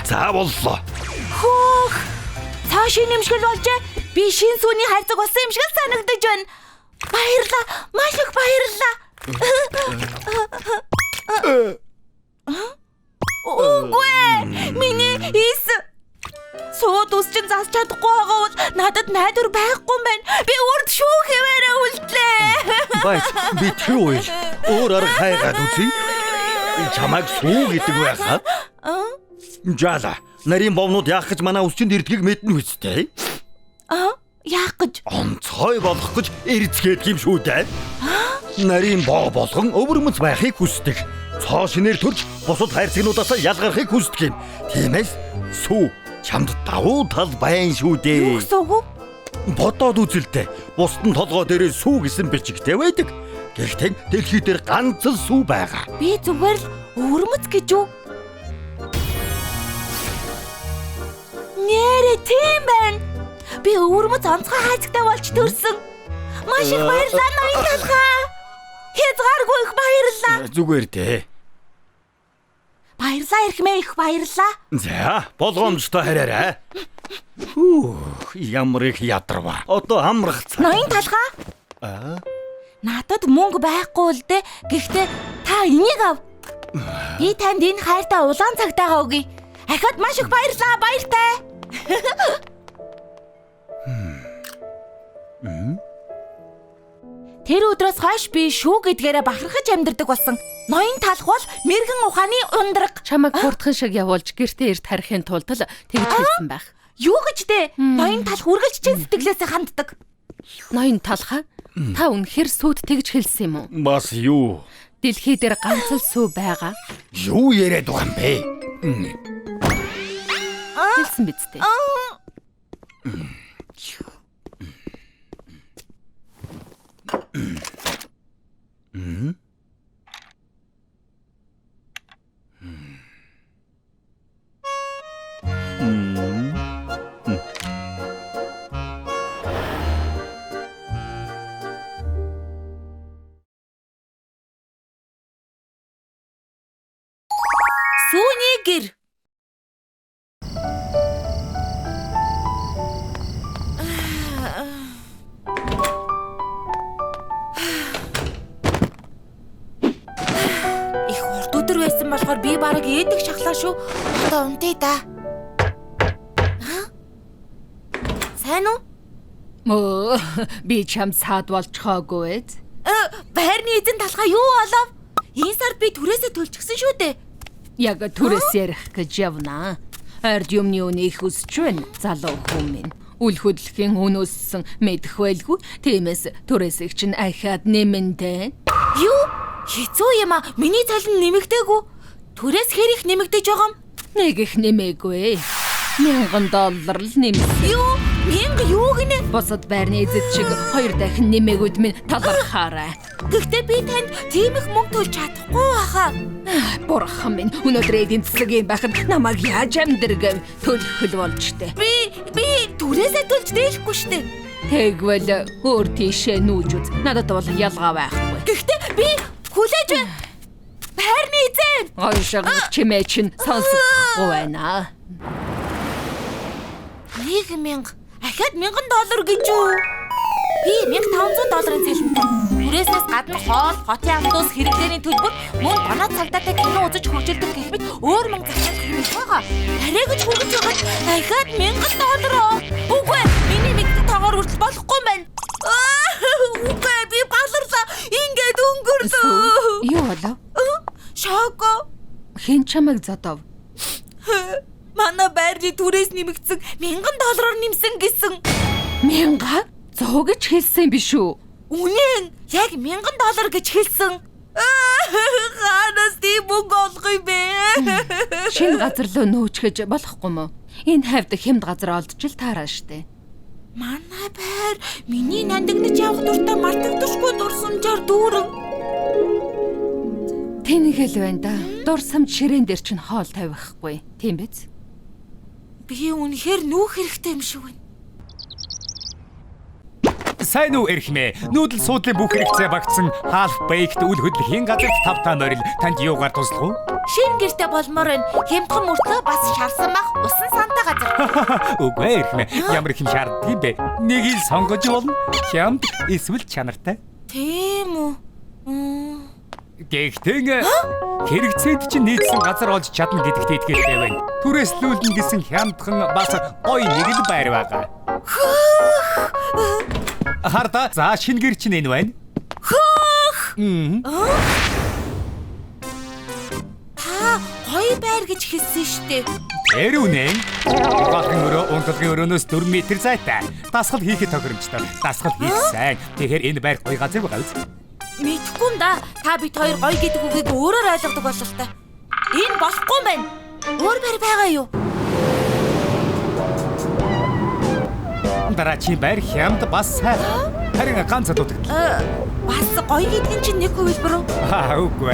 Speaker 2: За боллоо.
Speaker 1: Хөөх. Цааш нэмшгэл болжээ. Би шин сүүний хайрцаг болсон юм шиг л санагдаж байна. Баярлаа. Маш их баярлаа. Үгүй. Миний ис сууд ус чинь засч чадахгүй байгаа бол надад найдвар байхгүй юм байна. Би урд шүү хэвээрээ үлдлээ.
Speaker 2: Բայց би юу вэ? Өөр арга хайгаад үзье. Чамайг сүү гэдэг байхаа. Жаала, нарийн бовнууд яах гэж манай усчинд ирдгийг мэднэ үстэй.
Speaker 1: Яах гэж?
Speaker 2: Онцгой болох гэж эрзгээд юм шүү дээ. Нарийн боо болгон өвөрмөц байхыг хүсдэг. Цоо шинээр төрж бусад хайрцагнуудаасаа ялгархыг хүсдэг юм. Тиймээс сүү чамд давуу тал байна шүү дээ.
Speaker 1: Юу гэсэн үг?
Speaker 2: Бодоод үзэлтэй. Бусдын толгой дээрээ сүү гэсэн бичигтэй байдаг. Гэхдээ дэлхий дээр ганц л сүү байгаа.
Speaker 1: Би зүгээр л өвөрмөц гэж үү? Нэрээ тийм байна. Би өвөрмөц онцгой хайцагтай болж төрсөн. Маш их баярлалаа ноён талхаа. Хязгааргүй их баярлалаа.
Speaker 2: Зүгээр дээ.
Speaker 1: Баярлалаа эрхмээ их баярлалаа.
Speaker 2: За, болгоомжтой хараарай. Ямар их ядарва. Одоо амрах цаг.
Speaker 1: Ноён талхаа. Надад мөнгө байхгүй л дээ. Гэхдээ та энийг ав. Би танд энэ хайртай улаан цагтаагаа өгье. Ахад маш их баярлалаа. Баяртай. Тэр өдрөөс хойш би шүү гэдгээрээ бахархаж амьдардаг болсон. Ноён талх бол мэргэн ухааны ундраг.
Speaker 3: Чамайг хурдхан шиг явуулж гэртээ эрт харихын тулд л тэгж хэлсэн байх.
Speaker 1: Юу гэж дээ? Ноён талх үргэлж чин сэтгэлээсээ ханддаг.
Speaker 3: Ноён талхаа. Та үнэхээр сүйд тэгж хэлсэн юм уу?
Speaker 2: Бас юу?
Speaker 3: Дэлхий дээр ганц л сүү байгаа.
Speaker 2: Юу яриад байгаа юм бэ?
Speaker 3: Хэлсэн биз дээ.
Speaker 1: Сүүний гэр. Их урт өдөр байсан болохоор би бараг ээдэг шахлаа шүү. Одоо унтъя да. Сайн уу?
Speaker 3: Мөө би чам саад болчихоогүй ээ.
Speaker 1: Байрны эзэн талхаа юу болов? Энэ сард би түрээсээ төлчихсөн шүү дээ.
Speaker 3: Яг түрээс ярих гэж явна. Ард юмны үнийг хүсч байна. Залуу хүн минь. Үл хөдлөхийн үн өссөн мэдэх байлгүй. Тиймээс түрээсийг чинь ахаад нэмэндэ.
Speaker 1: Юу? Хэцүү юм а. Миний цалин нэмэгдээгүй. Түрээс хэр их нэмэгдэж байгаа юм?
Speaker 3: Нэг их нэмээгүй. $1000 л нэмсэн.
Speaker 1: Юу? 1000 юу гинэ?
Speaker 3: Босод байрны эзэд шиг 2 дахин нэмээгүүд минь талархаарай.
Speaker 1: Гэхдээ би танд тийм их мөнгө төлж чадахгүй баха.
Speaker 3: Бурхан минь өнөөдөр эдийн засгийн байхад намайг яаж амьдргэв төлөх болж тээ.
Speaker 1: Би түрээсээ төлж дээхгүй штэ.
Speaker 3: Тэгвэл өөр тийшээ нүүж үз. Надад бол ялгаа байхгүй.
Speaker 1: Гэхдээ би хүлээж байна. Байрны эзэн.
Speaker 3: Ойшог чимээ чинь сонсохгүй байна.
Speaker 1: $1000. Ахад $1000 гэж үү? Би $1500 цалинтай. Түрээсээс гадна хоол, хотын автобус хэрэглээний төлбөр, мөн банаа цагдаатай кино үзэж хөгжилдөг гэх мэт өөр мөнгө зарцуулах хэрэг байгаа. Арай гэж хүргэж байгаад ахад $1000. Үгүй, миний мэддэг тоогоор хүртэл болохгүй юм байна. Үгүй, би баларлаа. Ингээд өнгөрсөн.
Speaker 3: Юу болов?
Speaker 1: Шоко.
Speaker 3: Хэн чамайг зодов?
Speaker 1: Манай байрны түрээс нэмэгдсэн $1000 нэмсэн гэсэн.
Speaker 3: 1000? Зөө гэж хэлсэн биш үү?
Speaker 1: Үнэн яг $1000 гэж хэлсэн. Ханаас тийм мөнгө олох юм бэ?
Speaker 3: Шинэ газар руу нөөчгөж болохгүй мө? Энэ хавьд хямд газар олдж л таараа штэ.
Speaker 1: Манай байр миний нандинаж явах дуртай мартагдахгүй дурсамжаар дүүрэн.
Speaker 3: Тэнийгэл байна да. Дурсамж ширээн дээр чинь хоол тавихгүй. Тийм биз?
Speaker 1: Би үнэхээр нүүх хэрэгтэй юм шиг байна.
Speaker 4: Сайн уу эрхмээ? Нүүдэл суудлын бүх хэрэгцээ багтсан half baked үл хөдлөхийн газар 5 та морил танд юугаар туслах уу?
Speaker 1: Шинэ гэрте болмоор байна. Хямдхан мөртлөө бас шарсан бах усан санта газар.
Speaker 4: Үгүй эрхмээ. Ямар их юм шаарддаг юм бэ? Нэгийг сонгож болно. Хямд эсвэл чанартай.
Speaker 1: Тийм үү?
Speaker 4: Гэхдээ хэрэгцээд чинь нийцсэн газар олж чадна гэдэгт итгэлтэй байна. Түрээслүүлнэ гэсэн хямдхан бас гоё нэг л байр байгаа. Харта за шинэ гэр чинь энэ байна.
Speaker 1: Та гоё байр гэж хэлсэн штэ.
Speaker 4: Тэр үнэн. Угаалгын өрөө унтлагын өрөөнөөс 4 м зайтай. Дасгал хийхэд тохиромжтой. Дасгал хийх сайн. Тэгэхээр энэ байр гоё газар байгаа үз.
Speaker 1: Мэдхгүй юм да. Та бид хоёр гоё гэдэг үгийг өөрөөр ойлгодог болов та. Энэ болохгүй юм байна. Өөр байр байгаа юу?
Speaker 4: Дараагийн байр хямд бас сайн. Харин ганц дутагдал.
Speaker 1: Бас гоё гэдгийн чинь нэг хувилбар уу?
Speaker 4: Үгүй.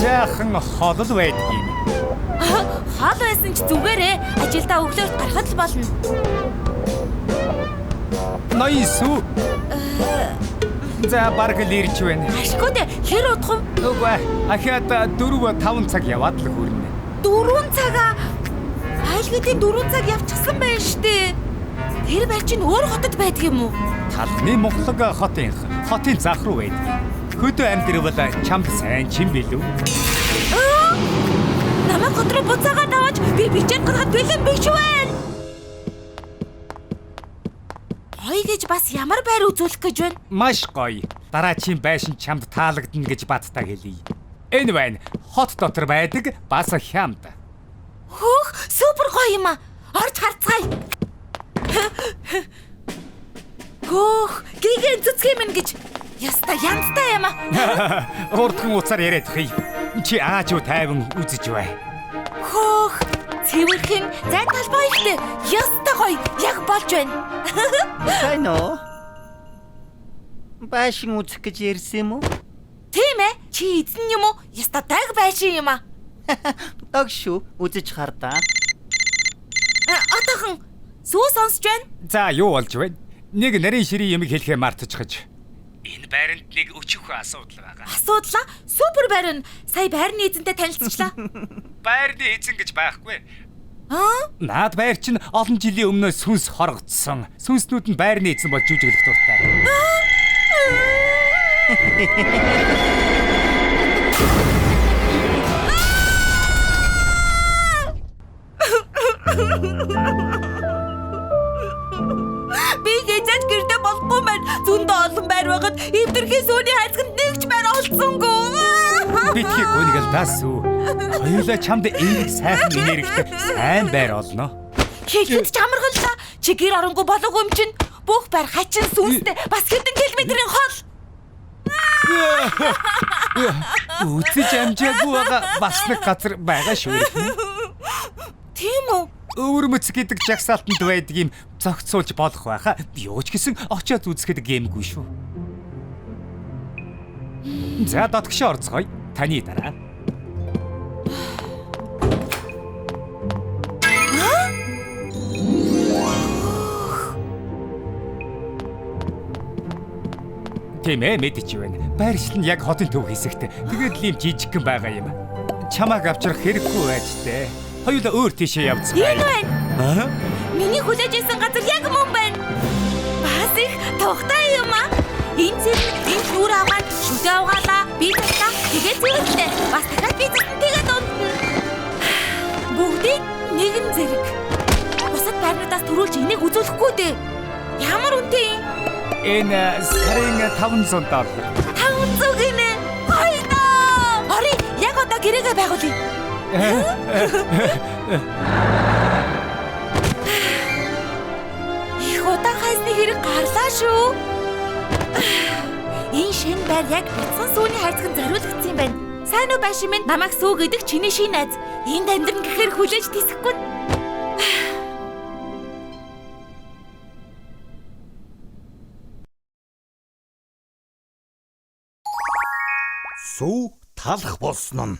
Speaker 4: Жаахан холол байдаг юм.
Speaker 1: Хол байсан ч зүгээрээ ажилдаа өглөөрт гарахад л болно.
Speaker 4: Найсу. За бараг л ирж байна.
Speaker 1: Ашгүй дээ. Хэр удах вэ?
Speaker 4: Үгүй. Ахиад 4-5 цаг яваад л хүрнэ.
Speaker 1: 4 цагаа. Айлгуудын 4 цаг явчихсан байна штэ. Тэр байр чинь өөр хотод байдаг юм уу?
Speaker 4: Талхны Монголог хотын зах руу байдаг. Хөдөө амьдрал чамд сайн чим билүү?
Speaker 1: Намайг хот руу буцаагаад аваач. Би бичээд гаргаад бэлэн биш байна. Гоё гэж бас ямар байр үзүүлэх гэж байна?
Speaker 4: Маш гоё. Дараагийн байшин чамд таалагдана гэж баттаа хэлье. Энэ байна. Хот дотор байдаг бас хямд.
Speaker 1: Хөөх, супер гоё юм аа. Орж харцгаая. Хөөх, гигэн цэцгэн минь гэж. Яста янзтай юм аа.
Speaker 4: Хурдхан уцаар яриад хий. Чи ааж уу тайван үзэж бай.
Speaker 1: Хөөх, цэвэрхэн зай талбай ихтэй. Яста гоё. Яг болж байна.
Speaker 6: Сайн уу? Байшин үзэх гэж ярьсан юм уу?
Speaker 1: Тийм ээ. Чи эзэн юм уу? Яста даг байшин юм аа.
Speaker 6: Дог шүү. Үзэж хардаа.
Speaker 1: Отохон сүү сонсож байна.
Speaker 4: За юу болж байна? Нэг нарийн ширийн юм хэлэхээ мартчихж. Энэ байранд нэг өчүүхэн асуудал байгаа.
Speaker 1: Асуудлаа? Супер байр нь. Сая байрны эзэнтэй танилцчихлаа.
Speaker 4: Байрны эзэн гэж байхгүй.
Speaker 1: Аа?
Speaker 4: Наад байр чинь олон жилийн өмнөөс сүнс хорогдсон. Сүнснүүд нь байрны эзэн болж жүжиглэх дуртай.
Speaker 1: Би гэж гэрдэ болохгүй маань зөндөө олон байр байгаад эвдэрхий сүүний хайцганд нэгч байр олцсонгүй.
Speaker 4: Битгий гонигэл дасуу. Хоёулаа чамд эерэг сайхан энергитэй сайн байр олно.
Speaker 1: Хэлэхэд ч амаргаллаа. Чи гэр оронгүй болоогүй юм чинь. Бүх байр хачин сүнстэй бас хэдэн километрийн хол.
Speaker 4: Үтэж амжаагүй байгаа бас нэг газар байгаа шүү.
Speaker 1: Тийм үү?
Speaker 4: Өвөрмөц гэдэг жагсаалтанд байдаг юм зогцуулж болох байхаа. Юу ч гэсэн очиод үзэхэд гэмгүй шүү. За дотгошоо орцгоё. Таны дараа. Тийм ээ мэдэж байна. Байршил нь яг хотын төв хэсэгт. Тэгээд л юм жижигхэн байгаа юм. Чамааг авчрах хэрэггүй байж тээ. Хоёулаа өөр тийшээ явцгаая.
Speaker 1: Энэ байна. Миний хүлээж исэн газар яг мөн байна. Бас их тухтай юм аа. Энэ зэрэг энэ нүр аваад шүдэ авгаалаа. Би татаа. Тэгээд зэрэгтэй. Бас дахиад би татан тэгээд унтна. Бүгдийг нэгэн зэрэг. Бусад байрнуудаас төрүүлж энийг үзүүлэхгүй дээ. Ямар үнэтэй юм?
Speaker 4: Энэ сарын $500.
Speaker 1: 500 гинэ. Хайда. Ори, яг одоо гэрээгээ байгуулъя. Их удаан хайсны хэрэг гарлаа шүү. байр яг бяцхан сүүний хайцхан зориулагдсан юм байна. Сайн уу байшин минь? Намайг сүү гэдэг чиний шин найз. Энд амьдран гэхээр хүлээж тисэхгүй.
Speaker 2: Сүү талах болсон нь.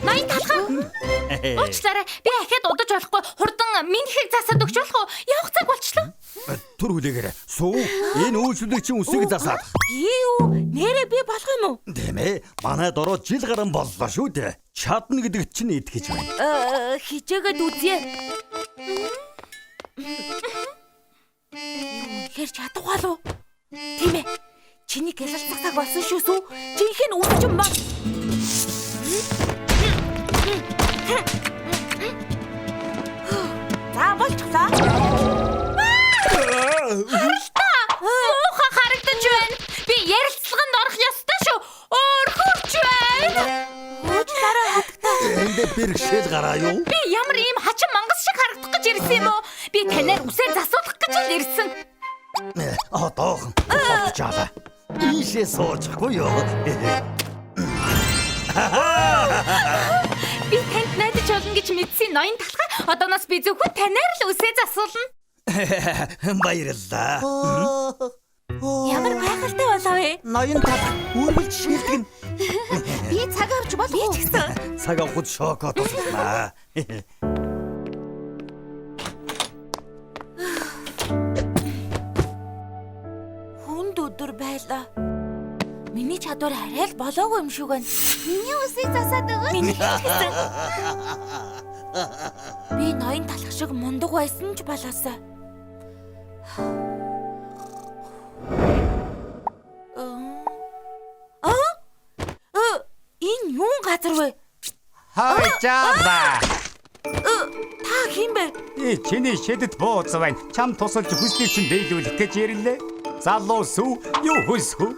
Speaker 3: Ноён талхан. Уучлаарай. Би ахиад удаж болохгүй. Хурдан минийхийг засаад өгч болох уу? Явах цаг болчлоо.
Speaker 2: Түр хүлээгээрэй. Сүү энэ үйлчлэгчийн үсийг засаад.
Speaker 1: Би юу? Нэрээ би болох юм уу?
Speaker 2: Тийм ээ. Манай дороо жил гарan боллоо шүү дээ. Чадна гэдэг чинь итгэж байна.
Speaker 1: Хижээгээд үзье. Хэр чадах уу? Тийм ээ. Чиний гялалцах цаг болсон шүү сүү. Жинхэнэ үсч юм ба. За болчихлоо.
Speaker 3: Муухай харагдаж байна. Би ярилцлаганд орох ёстой шүү. Хурч байна.
Speaker 1: Уучлаарай хатагтай.
Speaker 2: Энд бэрхшээл гараа юу?
Speaker 3: Би ямар ийм хачин мангас шиг харагдах гэж ирсэн юм уу? Би танаар үсээ засуулах гэж л ирсэн.
Speaker 2: Одоохон болчихлоо. Ийшээ суучихгүй юу?
Speaker 3: Би танд найдаж болно гэж мэдсэн ноён талхаа. Одооноос би зөвхөн танаар л үсээ засуулна.
Speaker 2: Баярлалаа.
Speaker 1: Ямар гайхалтай болов вэ?
Speaker 6: Ноён талах үргэлж шилтгэн.
Speaker 1: Би цаг авч болох уу? Би ч гэсэн.
Speaker 2: Цаг авахд шокоо туслаа.
Speaker 1: Хүнд өдөр байлаа. Миний чадвар арай л болоогүй юм шиг байна. Миний үсийг засаад өгөөч. Миний хэлсэн. Би ноён талах шиг мундаг байсан ч болоосаа. Энэ юун газар вэ?
Speaker 4: Хайжаалаа.
Speaker 1: Та хин бэ?
Speaker 4: Чиний шидэд бууз байна. Чам тусалж хүслийг чинь биелүүлэх гэж ирлээ. Залуу сүү юу хүсв?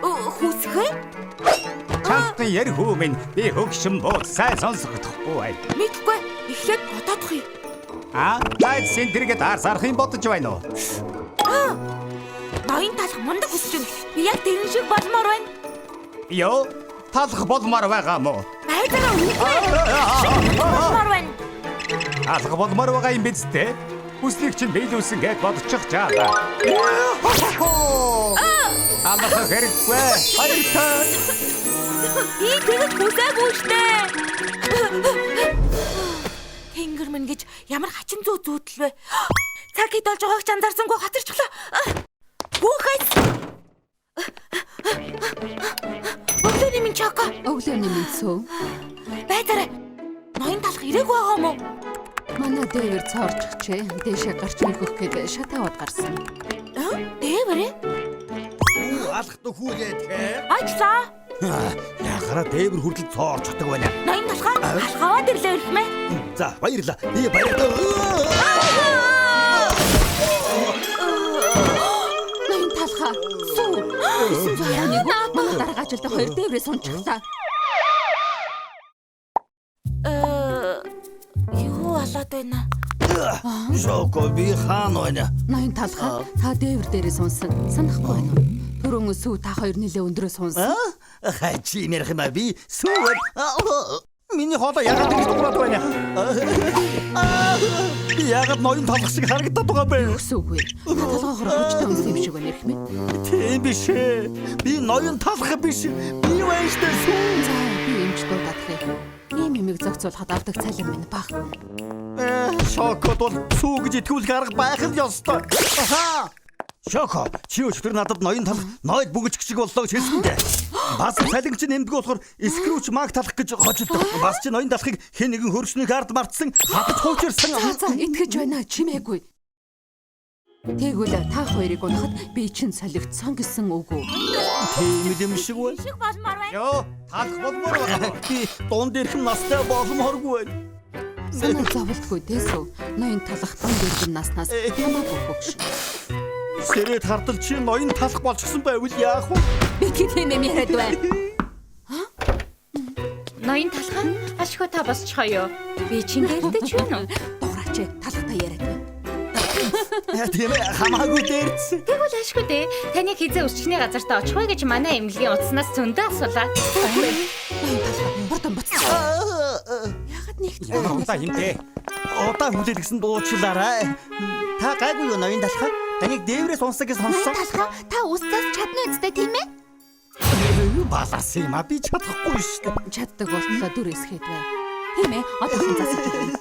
Speaker 1: Хүсхэ?
Speaker 4: Чамтан ярь хүмүн би хөгшин бууз сайн сонсохдохгүй бай.
Speaker 1: Мэдгүй. Эхлээд бодоодох юм.
Speaker 4: Гайд сентэргээд арсарах юм бодож байна уу?
Speaker 1: Ноён талах мундаг хүсэж байна. Би яг тэгэн шиг болмоор байна.
Speaker 4: Йоо, талах болмоор байгаа мó?
Speaker 1: Найдаа болмоор байна.
Speaker 4: Алга болмоор байгаа юм биз дээ. Хүслийг чинь биелүүлсэн гэж бодчих жаалаа. Амарх хэрэггүй. Хайртай.
Speaker 1: Би тэгэж хүсээгүй штэ. Тэнгэр мэн гэж ямар хачин зүү зүүдэл вэ? Цаг хэд болж байгааг ч анзаарсангүй хатарчлаа. Бүхэс. Өглөөний минь чака.
Speaker 3: Өглөөний минь сүү.
Speaker 1: Байдараа. Ноён талах ирээгүй байгаа юм уу?
Speaker 3: Манай дээвэр цоорчгчээ. Дээшээ гарч мөхөх гээд шатаваад гарсан.
Speaker 1: Дээвэр?
Speaker 2: Алхтаа хүүгээд хэ.
Speaker 1: Ажлаа.
Speaker 2: Ягараа дээвэр хүртэл цоорчдаг байна.
Speaker 1: Ноён талхаа алхаваад ирлээ хэлмэ.
Speaker 2: За баярлаа. Би баярлаа.
Speaker 3: Ноён талхаа. Сүү. Нэг манай дараагийн ажилд хоёр дээврээ сунчихлаа.
Speaker 1: Юу болоод байна?
Speaker 2: Шоко би хаана байна?
Speaker 3: Ноён талхаа та дээвэр дээрээ сунсан. Санахгүй байна уу? Түрүүн сүү та хоёр нэлээ өндрөө сунсан.
Speaker 2: Хачи нэрх юм би сүү. Миний хоолой ягаад ингэж дуурайд байна? Би ягаад ноён талах шиг харагдаад байгаа бэ?
Speaker 3: Үсүүгүй. Та толгоохоор хожтой үнс юм шиг байна ярих мэ.
Speaker 2: Тийм биш ээ. Би ноён талах биш. Би вэштэй сүү.
Speaker 3: За би эмч дуудах юм. Ийм юмыг зохицуулахад авдаг цалин минь баг.
Speaker 2: Шокод бол сүү гэж итгүүлэх арга байх л ёстой. Аха. Шоко, чи өчтөр надад ноён талах ноёд бүгэлч шиг боллоо гэж хэлсэн дээ. Бас цалин чи нэмдэг болохоор скрүүч маг талах гэж хождог. Бас чи ноён талахыг хэн нэгэн хөршнийг ард мартсан, хатаж хуучирсан.
Speaker 3: За итгэж байна чимээгүй. Тэгвэл та хоёрыг унахад би чинь солигдсон гэсэн үг үү?
Speaker 2: Тийм юм шиг байна.
Speaker 1: Шиг болмоор байна.
Speaker 4: Йоо, талах болмоор байгаа.
Speaker 2: Би дунд ирхэн настай боломоргүй байна.
Speaker 3: Санаа зовлтгүй дэсүү. Ноён талах дунд иргэн наснаас хамаагүй хөгш.
Speaker 2: Сэрэд хартал чи ноён талах болчихсон байвал яах вэ?
Speaker 3: Би тийм юм яриад байна.
Speaker 7: Ноён талхаа ашгүй та босчихоё. Би чинь дээрдэж байна уу?
Speaker 3: Дуурайч талахтай яриад байна.
Speaker 6: Тийм ээ, хамаагүй дээрс.
Speaker 1: Тэгвэл ашгүй дээ. Таны хизээ өсчний газартаа очих вэ гэж манай эмнэлгийн утаснаас зөндөө асуулаа.
Speaker 3: Бурдан буцсан. Ягаад нэг
Speaker 4: Ямар удаа хинтээ.
Speaker 6: Удаа хүлээлгсэн дуучлаарай. Та гайгүй юу ноён талхаа? Таныг дээврээс унсаг гэж сонссон.
Speaker 3: талхаа та устсаас чадна үстэй тийм ээ?
Speaker 6: Балаас юм а би чадахгүй шүү дээ.
Speaker 3: Чаддаг болтлоо дүр эсгээд бай. Тийм ээ. Одоохон засаж байна.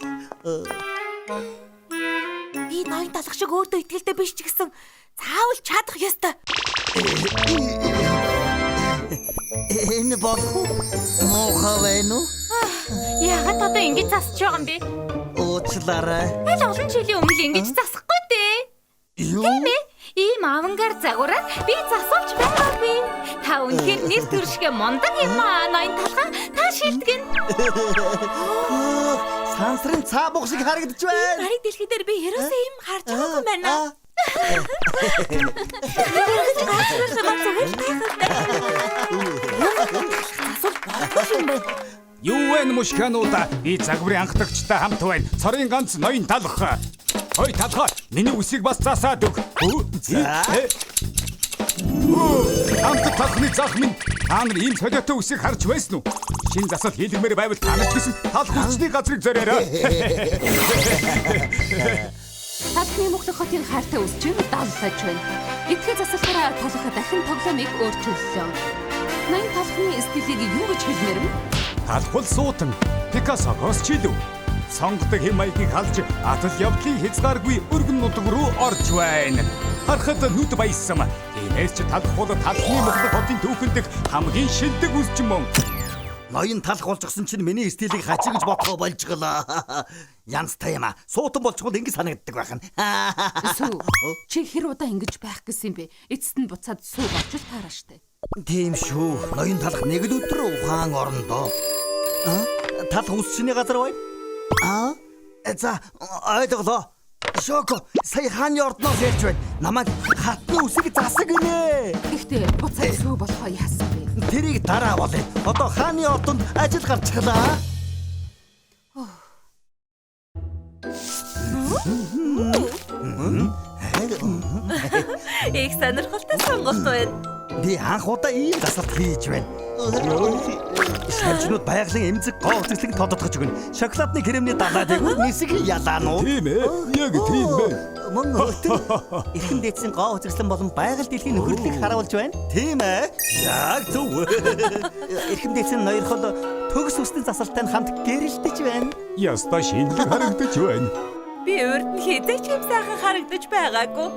Speaker 1: Би ноён талах шиг өөртөө итгэлтэй биш ч гэсэн заавал чадах ёстой.
Speaker 6: Энэ болох уу? Мохоо байна уу?
Speaker 1: Яагаад одоо ингэж засаж байгаа юм бэ?
Speaker 6: Уучлаарай.
Speaker 1: Аль олон жилийн өмнө ингэж засахгүй дээ.
Speaker 6: Юу?
Speaker 1: Тийм ээ. Ийм авангаар загвараар би засуулж байгаагүй. Та үнэхээр нэр төршгэ мундаг юм аа, ноён талхаа. Та шилтгэн.
Speaker 6: Сансрын цаа бух шиг харагдаж байна.
Speaker 1: Нарыг дэлхий дээр би ерөөсөө юм харж байгаагүй байна.
Speaker 4: Юу вэ мушкануудаа? Би загварын анхдагчтай хамт байна. Цорын ганц ноён талх. Ой талхаа, миний үсийг бас засаад өг. Хамт талхны зах минь. Та нар ийм солиотой үсийг харж байсан уу? Шин засал хийлгмээр байвал танаас гэсэн талх үсний газрыг зориорой.
Speaker 3: Талхны мөхлөх хотын хайртай үсч нь даллаж байна. Итгэх засалхаараа талхаа дахин тоглоомыг өөрчиллөө. Ноён талхны стилийг юу гэж хэлмээр вэ?
Speaker 4: Талхвал суутан Пикассогоос ч илүү. Сонгодог хэм маягийг халж атал явдлын хязгааргүй өргөн нутаг руу орж байна. Харахад нүд баяссан. Тиймээс ч талхвал талхны мөхлөх хотын түүхэнд хамгийн шилдэг үсч мөн.
Speaker 6: Ноён талх болчихсон чинь миний стилийг хачиг гэж бодхоо болж галаа. Янзтай юм а. Суутан болчихвол ингэ санагддаг байх нь.
Speaker 3: Сүү. Чи хэр удаа ингэж байх гэсэн юм бэ? Эцэст нь буцаад сүү болчих таараа штэ.
Speaker 6: Тийм шүү. Ноён талх нэг л өдөр ухаан орондоо. Талх үсчний газар байна. За ойлголоо. Шоко, сая хааны ордноос ярьж байна. Намайг хатны үсийг засаг гинэ.
Speaker 3: Гэхдээ буцаад сүү болохоо яасан бэ?
Speaker 6: Тэрийг дараа болъё. Одоо хааны ордонд ажил гарчихлаа.
Speaker 1: Их сонирхолтой сонголт байна.
Speaker 6: Би анх удаа ийм засалт хийж байна. Шавжнууд байгалийн эмзэг гоо үзэсгэлэг тодотгож өгнө. Шоколадны кремний далайдаг нисэг ялаануу.
Speaker 4: Тийм ээ. Яг тийм байна.
Speaker 6: Мөн өтөн эрхэм дээдсийн гоо үзэсгэлэн болон байгаль дэлхийн нөхөрлөлийг харуулж байна. Тийм ээ. Яг зөв. Эрхэм дээдсийн ноёрхол төгс үсний засалтай хамт гэрэлтэж байна.
Speaker 4: Яста шинэлэг харагдаж байна.
Speaker 1: Би урд нь хизээч юм сайхан харагдаж байгаагүй.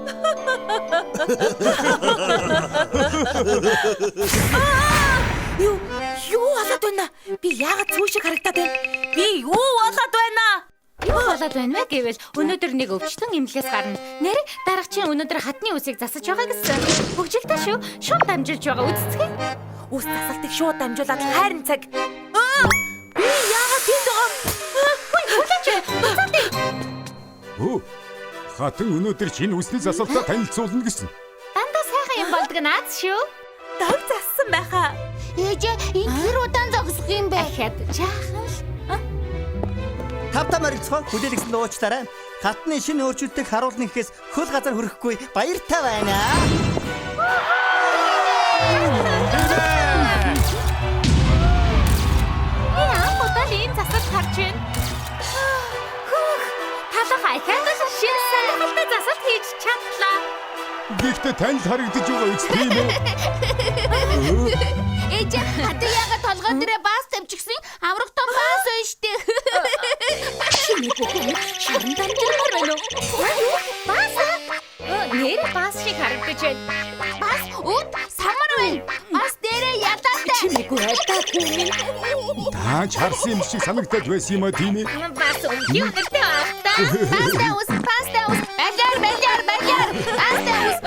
Speaker 1: Юу болоод байна? Би яагаад зүү шиг харагдаад байна? Би юу болоод байна? Юу болоод байна вэ гэвэл өнөөдөр нэг өвчлөн имлээс гарна. Нэр дарагчийн өнөөдөр хатны үсийг засаж байгаа гэсэн. Хөгжилтэй шүү. Шууд дамжуулж байгаа үсцгээ. Үс засалтыг шууд дамжуулаад хайрын цаг. Би яагаад тийм байгаа? Хөөе, хүлээч. Буцаалтыг.
Speaker 4: Хатан өнөөдөр шинэ үсний засалтаа танилцуулна гэсэн.
Speaker 1: Дандаа сайхан юм болдог наац шүү. Дог зассан байхаа.
Speaker 3: Ээжээ энэ хэр удаан зогсох юм бэ?
Speaker 1: Ахад жаахан л.
Speaker 6: Тавтаа морилцгоо хүлээлгсэн дуучлаарай. Хатны шинэ өөрчлөлтийг харуулна гэхээс хөл газар хүрэхгүй баяртай байна.
Speaker 1: Яа, удаа ийм засалт харж байна. Талах ахад шинэ сонирхолтой засалт хийж чадлаа.
Speaker 4: Гэхдээ танд харагдаж байгаа үст тийм ээ.
Speaker 3: Ээжээ хатан яагаад толгой дээрээ баас тавьчихсан? Аврах том баас байна штэ.
Speaker 1: Чиний бүхэн шаран дамжуулмаар байна уу? Баас. Нэр баас шиг харагдаж байна.
Speaker 3: Баас үүд самар байна. Бас дээрээ ядаатай.
Speaker 1: Чимээгүй айдаа хүн.
Speaker 4: Таач харсан юм шиг санагдаж байсан юм а тийм ээ.
Speaker 1: Баас өнгийн өдөртэй байна.
Speaker 3: Пастай ус. Баляр. Пастай ус.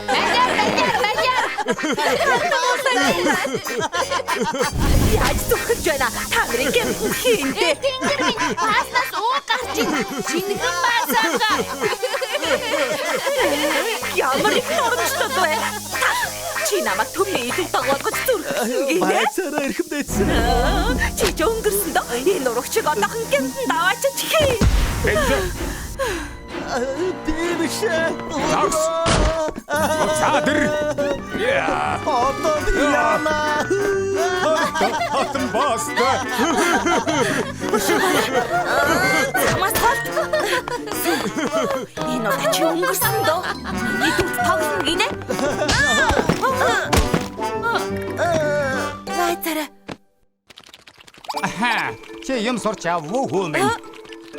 Speaker 3: Баляр.
Speaker 1: Яаж зүгхэж байна? Та нарыг хинтээ.
Speaker 3: Тэнгэр минь пастас уу гарч ийн. Шингэн баасаага.
Speaker 1: Ямар их томчтой вэ? Чи намайг төмний идэл дагуулгаж зүрхсэн гинэ.
Speaker 6: Байцаараа эрхэм дээдсэн.
Speaker 1: Чи ч өнгөрсөн доо. Энэ урагчийг одоохон гэмтэн даваач хий.
Speaker 6: Би биш.
Speaker 4: Загс. Цаадэр.
Speaker 6: Одоо би яана.
Speaker 4: Хатан баста.
Speaker 1: Хамаас толт. Энэ удаа чи өнгөрсөн дөө. Миний дүр тоглоно гинэ. Зайцараа.
Speaker 7: Аха. Чи юм сурч авуу хөөмэн.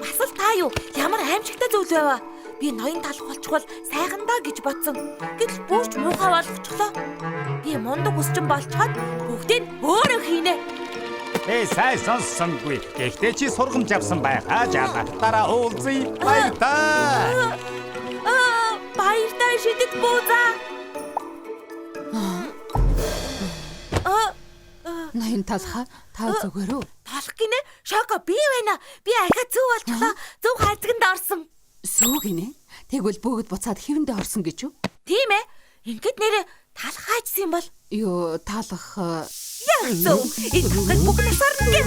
Speaker 1: Асал та юу? Ямар аимшигтай зүйл байваа? Би ноён талах болчихвол сайхан даа гэж бодсон. Гэтэл бүрч муухай болгочихлоо. Би мундаг хүсчин болчиход бүгдийг өөрөө хийнэ.
Speaker 7: Сайн сонссонгүй. Гэхдээ чи сургамж авсан байхаа жаана. Дараа уулзъя. Баяр таа.
Speaker 1: Баяртай шидэт буузаа.
Speaker 3: Ноён талха та зүгээрөө.
Speaker 1: Талах гинэ? Шоко би байна. Би ахаа зүв болчихлоо. Зөв хайцагт орсон.
Speaker 3: Сүү гинэ. Тэгвэл бүгд буцаад хэвэндээ орсон гэж юу?
Speaker 1: Тийм ээ. Ингээд нэрээ талах хайчсан юм бол
Speaker 3: Юу талах
Speaker 1: яг зөв. Энэ талхыг бүх насаар нэг.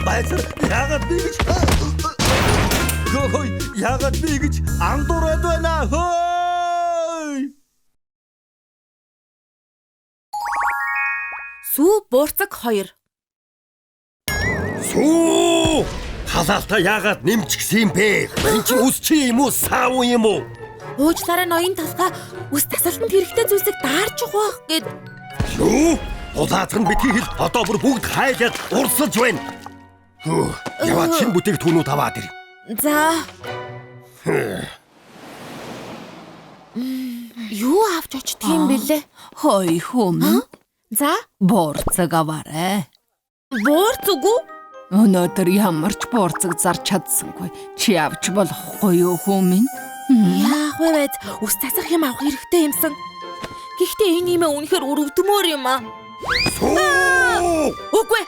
Speaker 6: Баяр яагаад би гэж. Хөөй яагаад би гэж андуураад байна. Хөөй.
Speaker 1: Сүү буурцаг 2.
Speaker 5: Сүү! Халаалтаа яагаад нэмчихсэн юм бэ? Энэ чинь үс чи юм уу, сав юм уу?
Speaker 1: Уучлаарай ноён талхаа үс тасалтанд хэрэгтэй зүйлсийг даарч ухаах гэд.
Speaker 5: Юу? Улаацхан битгий хэл одоо бүр бүгд хайлаад урсалж байна. Хөө, яваад шинэ бүтээгдэхүүнүүд аваад ир.
Speaker 1: За. Юу авч очт юм бэлээ?
Speaker 3: хой хүм.
Speaker 1: За,
Speaker 3: Буурцаг аваарэ.
Speaker 1: буурцаг уу?
Speaker 3: Өнөөдөр ямар ч буурцаг зарч чадсангүй. Чи авч болохгүй юу хүмүн?
Speaker 1: Яах вэ байд? Үс тасах юм авах хэрэгтэй юмсан. Гэхдээ энэ юм үнэхээр өрөвдмөр юм аа.
Speaker 5: Сүү!
Speaker 1: Үгүй.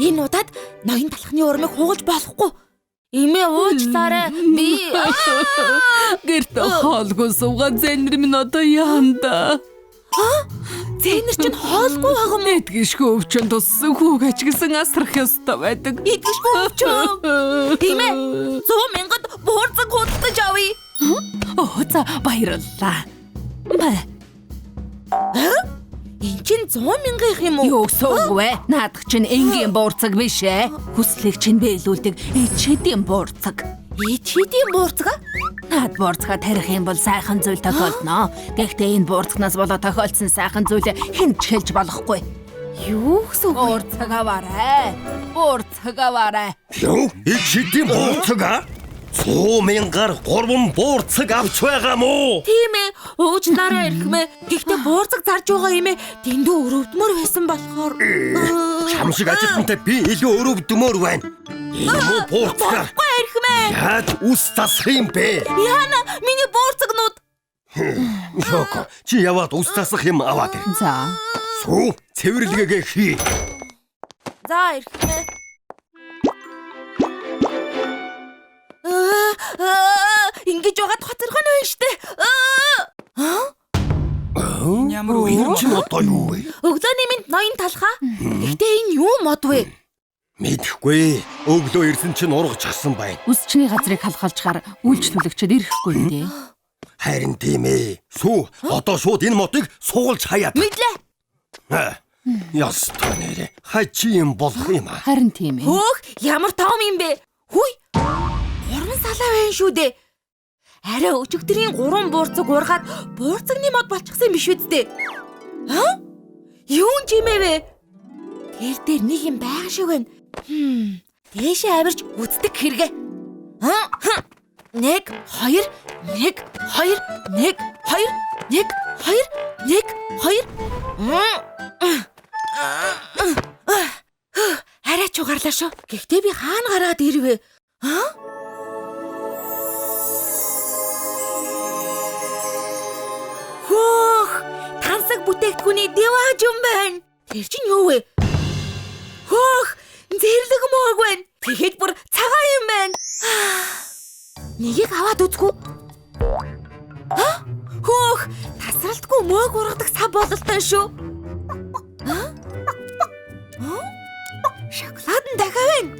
Speaker 1: Энэ удаад ноён талхны урмыг хугалж болохгүй. Имээ уучлаарай. Би
Speaker 3: Гэрт хоолгүй суугаад зэнэр минь одоо яанда.
Speaker 1: зэнэр чинь хоолгүй байгаа юм.
Speaker 3: Эдгишгүй өвчин туссан хүүг ачгсан асрах ёстой байдаг.
Speaker 1: Идэгшгүй өвчөө. Имээ 100,000-д буурцаг худалдаж авъя.
Speaker 3: Оо за баярлалаа.
Speaker 1: Энд чинь 100,000 юм уу?
Speaker 3: Юу суугүй. Наадах чинь энгийн буурцаг биш ээ. Хүслийг чинь биелүүлдэг ичээдийн буурцаг.
Speaker 1: Ичээдийн буурцаг?
Speaker 3: Наад буурцага тарих юм бол сайхан зүйл тохиолдно. Гэхдээ энэ буурцагнаас болоод тохиолдсон сайхан зүйлээ хэн ч хэлж болохгүй.
Speaker 1: Юу гэсэн үг вэ?
Speaker 3: Буурцаг аваарай. Буурцаг аваарай.
Speaker 5: Юу? Ичээдийн буурцаг аа? 100,000-аар 3 буурцаг авч байгаа мó?
Speaker 1: Тийм ээ. Уучлаарай эрхмээ. Гэхдээ буурцаг зарж байгаа юм ээ. Дэндүү өрөвдмөр байсан болохоор.
Speaker 5: Чам шиг ажилтнтай би илүү өрөвдмөр байна. Энэ муу буурцаг.
Speaker 1: Гүй эрхмээ.
Speaker 5: Яаж үс тасах юм бэ?
Speaker 1: Яна, миний буурцагнууд.
Speaker 5: Шоко, чи яваад үс тасах юм аваад ир.
Speaker 3: За.
Speaker 5: Сүү, цэвэрлэгээ хий.
Speaker 1: За эрхмээ. Ингэж байгаа тоцорхон байна штэ.
Speaker 4: Ямар үер
Speaker 5: Чи одоо юу вэ?
Speaker 1: Өглөөний минь ноён талхаа. Гэхдээ энэ юу мод вэ?
Speaker 5: Мэдхгүй. Өглөө ирсэн чинь ургачихсан байна.
Speaker 3: Үсчний газрыг халахалчаар үйлчлүүлэгчд ирэхгүй юм дээ.
Speaker 5: Харин тийм ээ. Сүү, одоо шууд энэ мотыг суулж хаяад.
Speaker 1: Мэдлээ.
Speaker 5: Ястаа нэрэ. Хачи юм болох юм аа.
Speaker 3: Харин тийм ээ.
Speaker 1: Хөөх, ямар том юм бэ? Хүй. 3 салаа байна шүү дээ. Арай өчигдрийн 3 буурцаг ургаад буурцагны мод болчихсон биш үсттэй. Юу юм чимээ вэ? Тэр дээр нэг юм байгаа шиг байна. Дээшээ авирч үздэг хэрэгэ. 1 2 1 2 1 2 1 2 1 2 Арай ч угаарлаа шүү. Гэхдээ би хаана гараад ирвэ? Хөөх! Тансаг бүтээгдэхүүний дэвааж юм байна. Тэр чинь юу вэ? Хөөх! Зэрлэг мөөг байна. Тэгэхэд бүр цагаан юм байна. Нэгийг аваад үзгүй. Хөөх! Тасралтгүй мөөг ургадаг сав бололтой шүү. Шоколад нь дахиад байна.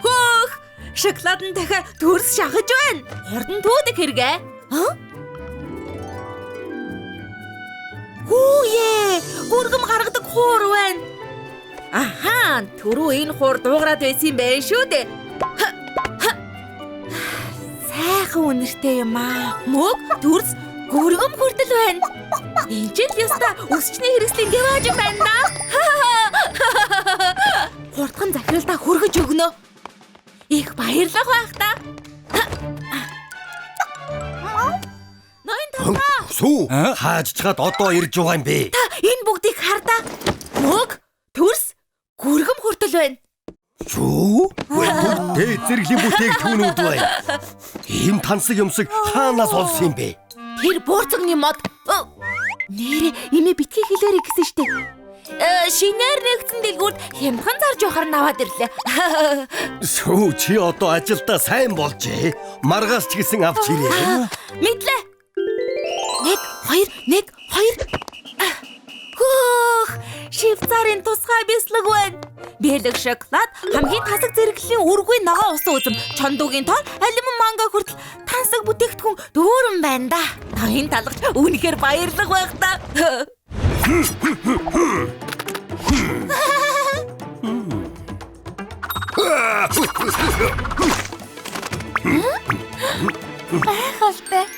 Speaker 1: Хөөх! шоколад нь дахиад төрс шахаж байна. Хурдан туудаг хэрэгэ. Хүүе, гүргэм гаргадаг хуур байна. Аха, түрүү энэ хуур дуугараад байсан юм байна шүү дээ. Сайхан үнэртэй юм аа. Мөг, төрс, гүргэм хүртэл байна. Энд ч яста өсчний хэрэгслийн дэвааж юм байна да. Хурдхан захиралдаа хүргэж өгнө. Их баярлах байх та. Ноён талаа.
Speaker 5: Сүү, хааж чаад одоо ирж байгаа юм бэ?
Speaker 1: Та энэ бүгдийг хардаа. Мөг, төрс, гүргэм хүртэл байна.
Speaker 5: Юу? Дээд зэрэглэлийн бүтээгдэхүүнүүд байна. Ийм тансаг юмсыг хаанаас олсон юм бэ?
Speaker 1: Тэр буурцагны мод. Нэрэ имэ битгий хэлээрэй гэсэн штеп. Шинээр нэгдсэн дэлгүүрд хямдхан зарж явахаар наваад ирлээ.
Speaker 5: Сүү, чи одоо ажилдаа сайн болжээ. Маргаас ч гэсэн авч ирээ.
Speaker 1: Мэдлээ. 1 2 Хөөх! Шивцарын тусгай бислэг байна. Бэлэг шоколад, хамгийн тасаг зэрэглэлийн үргүй ногоо усан үзэм, чондуугийн тоо, алимон манго хүртэл тансаг бүтээгдэхүүн дүүрэн байна да. Ноён талгач үнэхээр баярлах байх та.
Speaker 3: Хайхалтай.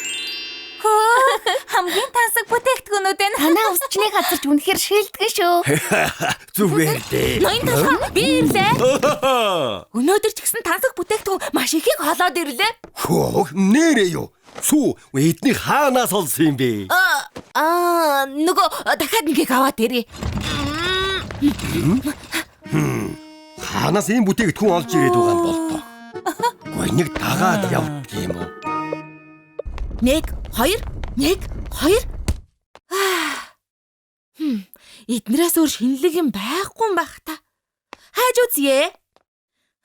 Speaker 3: Хамгийн тансаг бүтээгдэхүүнүүд энэ танаа усчны газарч үнэхээр шилдэг шүү.
Speaker 5: Зүгээр дээ.
Speaker 1: Ноён талгаа би ирлээ. Өнөөдөр ч гэсэн тансаг бүтээгдэхүүн маш ихийг холоод ирлээ.
Speaker 5: Хөөх, нэрээ юу? Сүү, эдний хаанаас олсон юм бэ?
Speaker 1: Нөгөө дахиад нэгийг аваад ирээ.
Speaker 5: Хаанаас ийм бүтээгдэхүүн олж ирээд байгаа юм бол тоо. Гой нэг дагаад явдаг юм уу?
Speaker 1: 1 2 Эднэрээс өөр шинэлэг юм байхгүй юм байх та. Хайж үзье.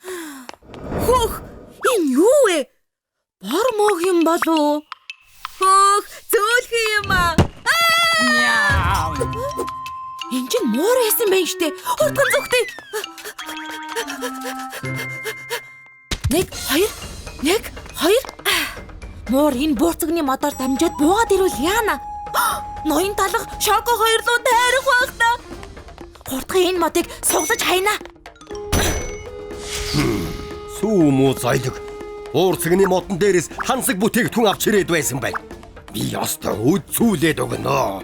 Speaker 1: Хөөх, энэ юу вэ? Бор мог юм болов? Хөөх, зөөлхөн юм аа. Энд чинь муур байсан байх штэ. Хурдхан зүгтээ. 1 2 Муур энэ буурцагны модоор дамжаад буугаад ирвэл яана? Ноён талга шоко хоёрлоо тайрах байх та. Хурдхан энэ модыг суглаж хайна.
Speaker 5: Сүү муу зайлог. Уурцагны модон дээрээс хансаг бүтээгдэхүүн авч ирээд байсан бай. Би ястаа үдцүүлээд өгнө.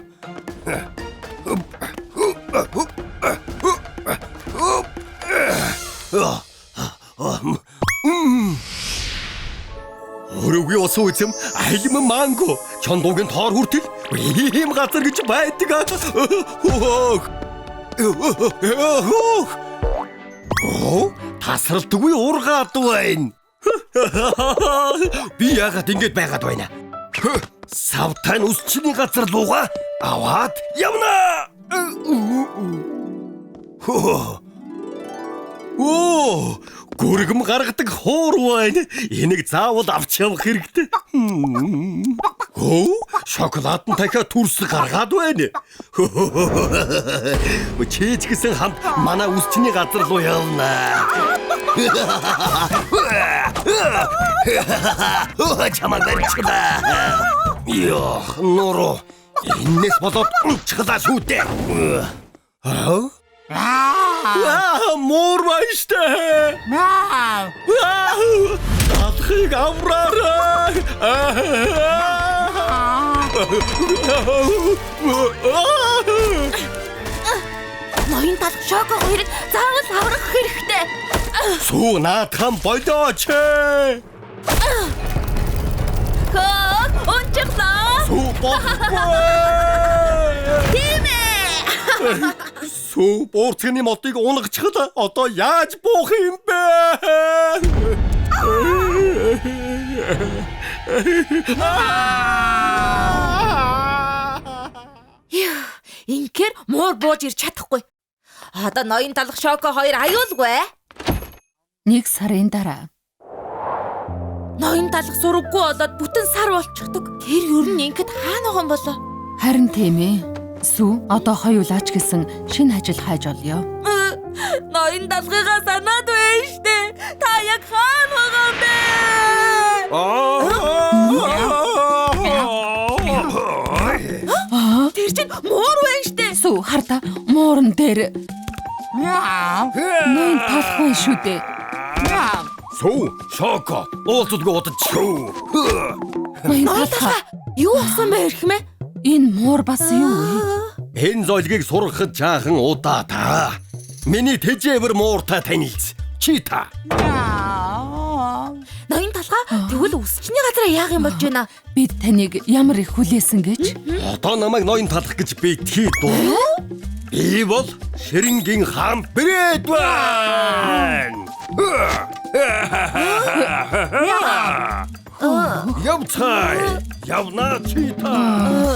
Speaker 5: Өрөөгийн ус үзэм алимон манго чондуугийн тоор хүртэл ийм газар гэж байдаг. Тасралтгүй ургаад байна. Би яагаад ингэж байгаад байна? Савтан усчны газар луга аваад явна. Оо, гүргэм гаргадаг хуур байна. Энийг заавал авч явах хэрэгтэй. Оо, шоколад нь дахиад төрс гаргаад байна. Чиж гэсэн хамт манай усчны газар руу явна. Чамаа барьчихлаа. Ёо, нуруу. Энэс болоод унцглаа шүү дээ. Муур баяштай. Алхыг амраарай.
Speaker 1: Ноён талга шоко хоёрыг заавал аврах хэрэгтэй.
Speaker 5: Сүү наадхан болооч.
Speaker 1: Унчглаа.
Speaker 5: Сүү бохгүй. Сүү буурцагны модыг унгачхад одоо яаж буух юм бэ?
Speaker 1: Инхээр муур бууж ирч чадахгүй. Одоо ноён талга шоко хоёр аюулгүй.
Speaker 3: 1 сарын дараа.
Speaker 1: Ноён талга сураггүй болоод бүтэн сар болчихдог. Тэр ер нь ингээд хаана байгаа юм болоо?
Speaker 3: Харин тийм ээ. Сүү, одоо хоёулаач гэсэн шинэ ажил хайж олё.
Speaker 1: Ноён талгыгаа санаад байна штэ. Та яг хаана байгаа муур байна штэ.
Speaker 3: Сүү харта мууран дээр ноён талах байна шүү дээ.
Speaker 5: Сүү, Шоко, уулзалгүй удаж шүү.
Speaker 3: Ноён талах.
Speaker 1: Юу болсон бэ хэрхмэ?
Speaker 3: Энэ муур бас юу вэ?
Speaker 5: Энэ зойлгийг сургахад жаахан удаа та. Миний тэжээвэр мууртай танилц. Чи та.
Speaker 1: Ноён талхаа тэгвэл үсчний газараа яах юм болж байна?
Speaker 3: Бид таныг ямар их хүлээсэн гэж?
Speaker 5: Одоо намайг ноён талах гэж битгий дуу. Би бол Ширингийн хаан Брэдван. Явцай. Явна чи та.